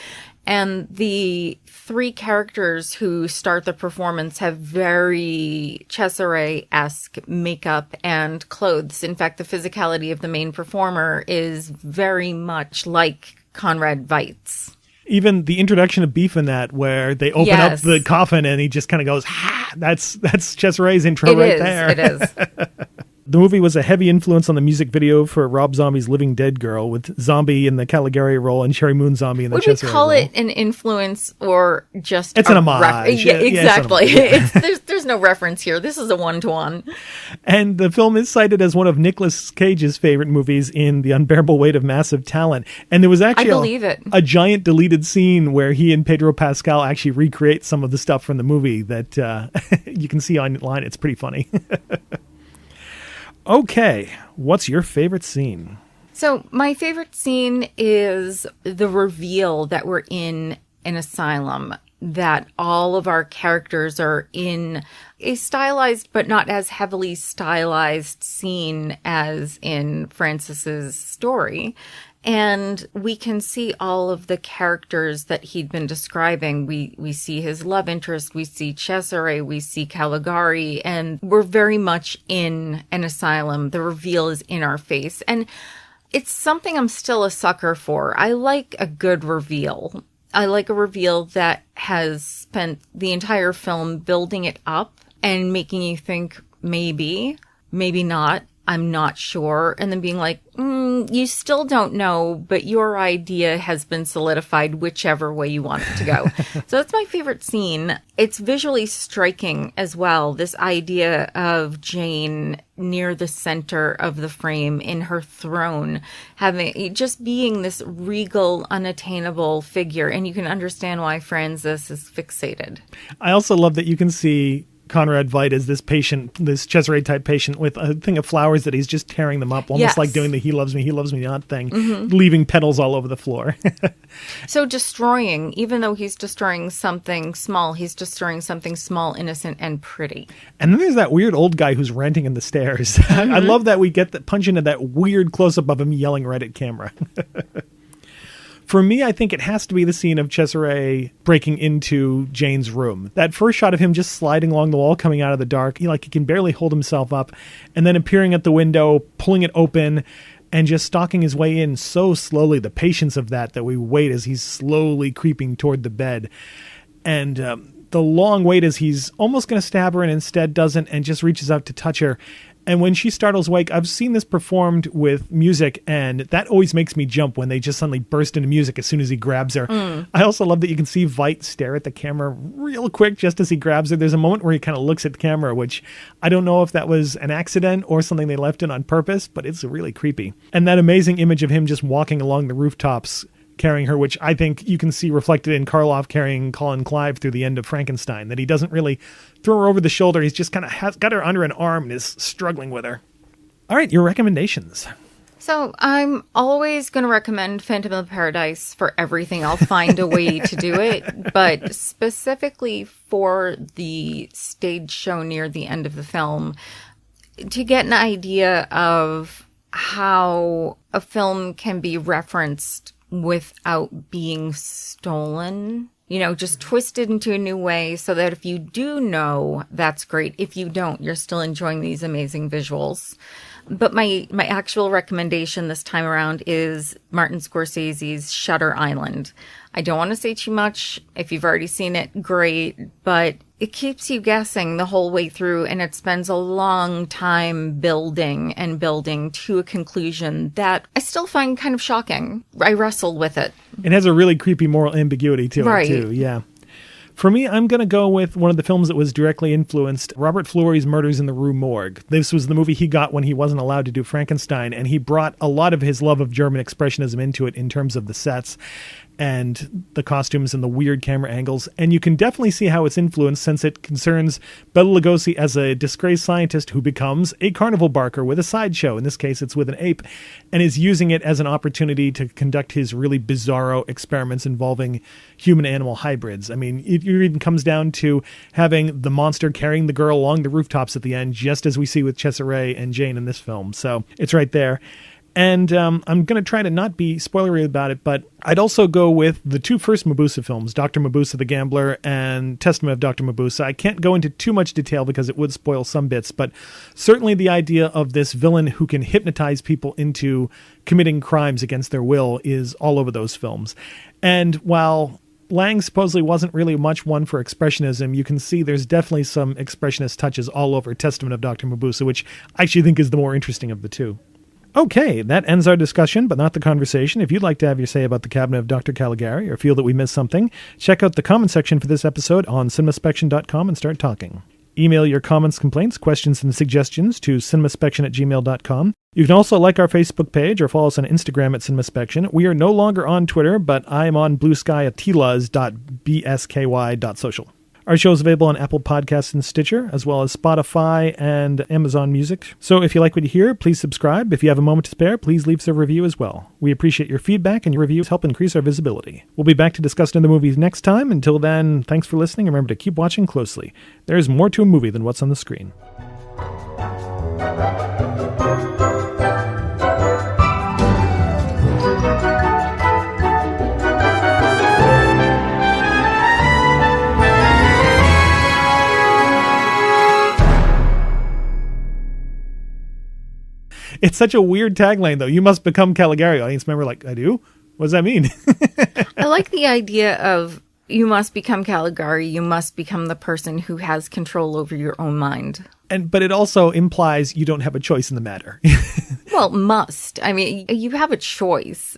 And the three characters who start the performance have very Cesare-esque makeup and clothes. In fact, the physicality of the main performer is very much like Conrad Veidt. Even the introduction of Beef in that, where they open up the coffin and he just kind of goes, ha! That's Cesare's intro there. It is. The movie was a heavy influence on the music video for Rob Zombie's Living Dead Girl, with Zombie in the Caligari role and Sherry Moon Zombie in the Cesare role. Would we call it an influence or just it's an homage? Yeah, exactly. Yeah. There's no reference here. This is a one-to-one. And the film is cited as one of Nicolas Cage's favorite movies in The Unbearable Weight of Massive Talent. And there was actually a giant deleted scene where he and Pedro Pascal actually recreate some of the stuff from the movie that you can see online. It's pretty funny. Okay, what's your favorite scene? So my favorite scene is the reveal that we're in an asylum, that all of our characters are in a stylized but not as heavily stylized scene as in Francis's story. And we can see all of the characters that he'd been describing. We see his love interest, we see Cesare, we see Caligari, and we're very much in an asylum. The reveal is in our face. And it's something I'm still a sucker for. I like a good reveal. I like a reveal that has spent the entire film building it up and making you think maybe, maybe not. I'm not sure. And then being like, you still don't know, but your idea has been solidified whichever way you want it to go. So that's my favorite scene. It's visually striking as well. This idea of Jane near the center of the frame in her throne, just being this regal, unattainable figure. And you can understand why Francis is fixated. I also love that you can see Conrad Veidt as this patient, this Cesare type patient with a thing of flowers that he's just tearing them up, almost like doing the he loves me not thing, leaving petals all over the floor. So destroying, even though he's destroying something small, he's destroying something small, innocent, and pretty. And then there's that weird old guy who's ranting in the stairs. I love that we get that punch into that weird close-up of him yelling right at camera. For me, I think it has to be the scene of Cesare breaking into Jane's room. That first shot of him just sliding along the wall, coming out of the dark, he can barely hold himself up, and then appearing at the window, pulling it open, and just stalking his way in so slowly. The patience of that we wait as he's slowly creeping toward the bed. And the long wait as he's almost going to stab her and instead doesn't and just reaches out to touch her. And when she startles awake, I've seen this performed with music, and that always makes me jump when they just suddenly burst into music as soon as he grabs her. I also love that you can see Veidt stare at the camera real quick just as he grabs her. There's a moment where he kind of looks at the camera, which I don't know if that was an accident or something they left in on purpose, but it's really creepy. And that amazing image of him just walking along the rooftops carrying her, which I think you can see reflected in Karloff carrying Colin Clive through the end of Frankenstein, that he doesn't really throw her over the shoulder. He's just kind of got her under an arm and is struggling with her. All right, your recommendations. So I'm always going to recommend Phantom of Paradise for everything. I'll find a way to do it. But specifically for the stage show near the end of the film, to get an idea of how a film can be referenced without being stolen, just twisted into a new way so that if you do know, that's great. If you don't, you're still enjoying these amazing visuals. But my actual recommendation this time around is Martin Scorsese's Shutter Island. I don't want to say too much. If you've already seen it, great. But it keeps you guessing the whole way through, and it spends a long time building and building to a conclusion that I still find kind of shocking. I wrestled with it. It has a really creepy moral ambiguity to it, too. Yeah. For me, I'm going to go with one of the films that was directly influenced, Robert Florey's Murders in the Rue Morgue. This was the movie he got when he wasn't allowed to do Frankenstein, and he brought a lot of his love of German Expressionism into it in terms of the sets and the costumes and the weird camera angles. And you can definitely see how it's influenced, since it concerns Bela Lugosi as a disgraced scientist who becomes a carnival barker with a sideshow. In this case, it's with an ape, and is using it as an opportunity to conduct his really bizarro experiments involving human-animal hybrids. I mean, it even comes down to having the monster carrying the girl along the rooftops at the end, just as we see with Cesare and Jane in this film. So it's right there. And I'm going to try to not be spoilery about it, but I'd also go with the two first Mabuse films, Dr. Mabuse the Gambler and Testament of Dr. Mabuse. I can't go into too much detail because it would spoil some bits, but certainly the idea of this villain who can hypnotize people into committing crimes against their will is all over those films. And while Lang supposedly wasn't really much one for Expressionism. You can see there's definitely some Expressionist touches all over Testament of Dr. Mabuse, which I actually think is the more interesting of the two. Okay, that ends our discussion, but not the conversation. If you'd like to have your say about the Cabinet of Dr. Caligari or feel that we missed something, check out the comment section for this episode on cinemaspection.com and start talking. Email your comments, complaints, questions, and suggestions to cinemaspection@gmail.com. You can also like our Facebook page or follow us on Instagram at CinemaSpection. We are no longer on Twitter, but I am on bluesky@tlas.bsky.social. Our show is available on Apple Podcasts and Stitcher, as well as Spotify and Amazon Music. So if you like what you hear, please subscribe. If you have a moment to spare, please leave us a review as well. We appreciate your feedback, and your reviews help increase our visibility. We'll be back to discuss the movies next time. Until then, thanks for listening, and remember to keep watching closely. There's more to a movie than what's on the screen. It's such a weird tagline, though. You must become Caligari. Audience member, like, I do? What does that mean? I like the idea of you must become Caligari. You must become the person who has control over your own mind. But it also implies you don't have a choice in the matter. Well, must. I mean, you have a choice.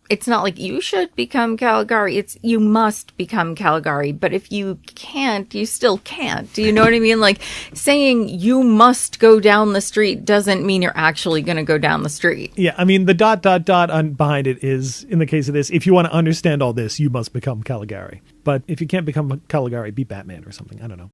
It's not like you should become Caligari. It's you must become Caligari. But if you can't, you still can't. Do you know what I mean? Like saying you must go down the street doesn't mean you're actually going to go down the street. Yeah, I mean, the ... behind it is, in the case of this, if you want to understand all this, you must become Caligari. But if you can't become Caligari, be Batman or something. I don't know.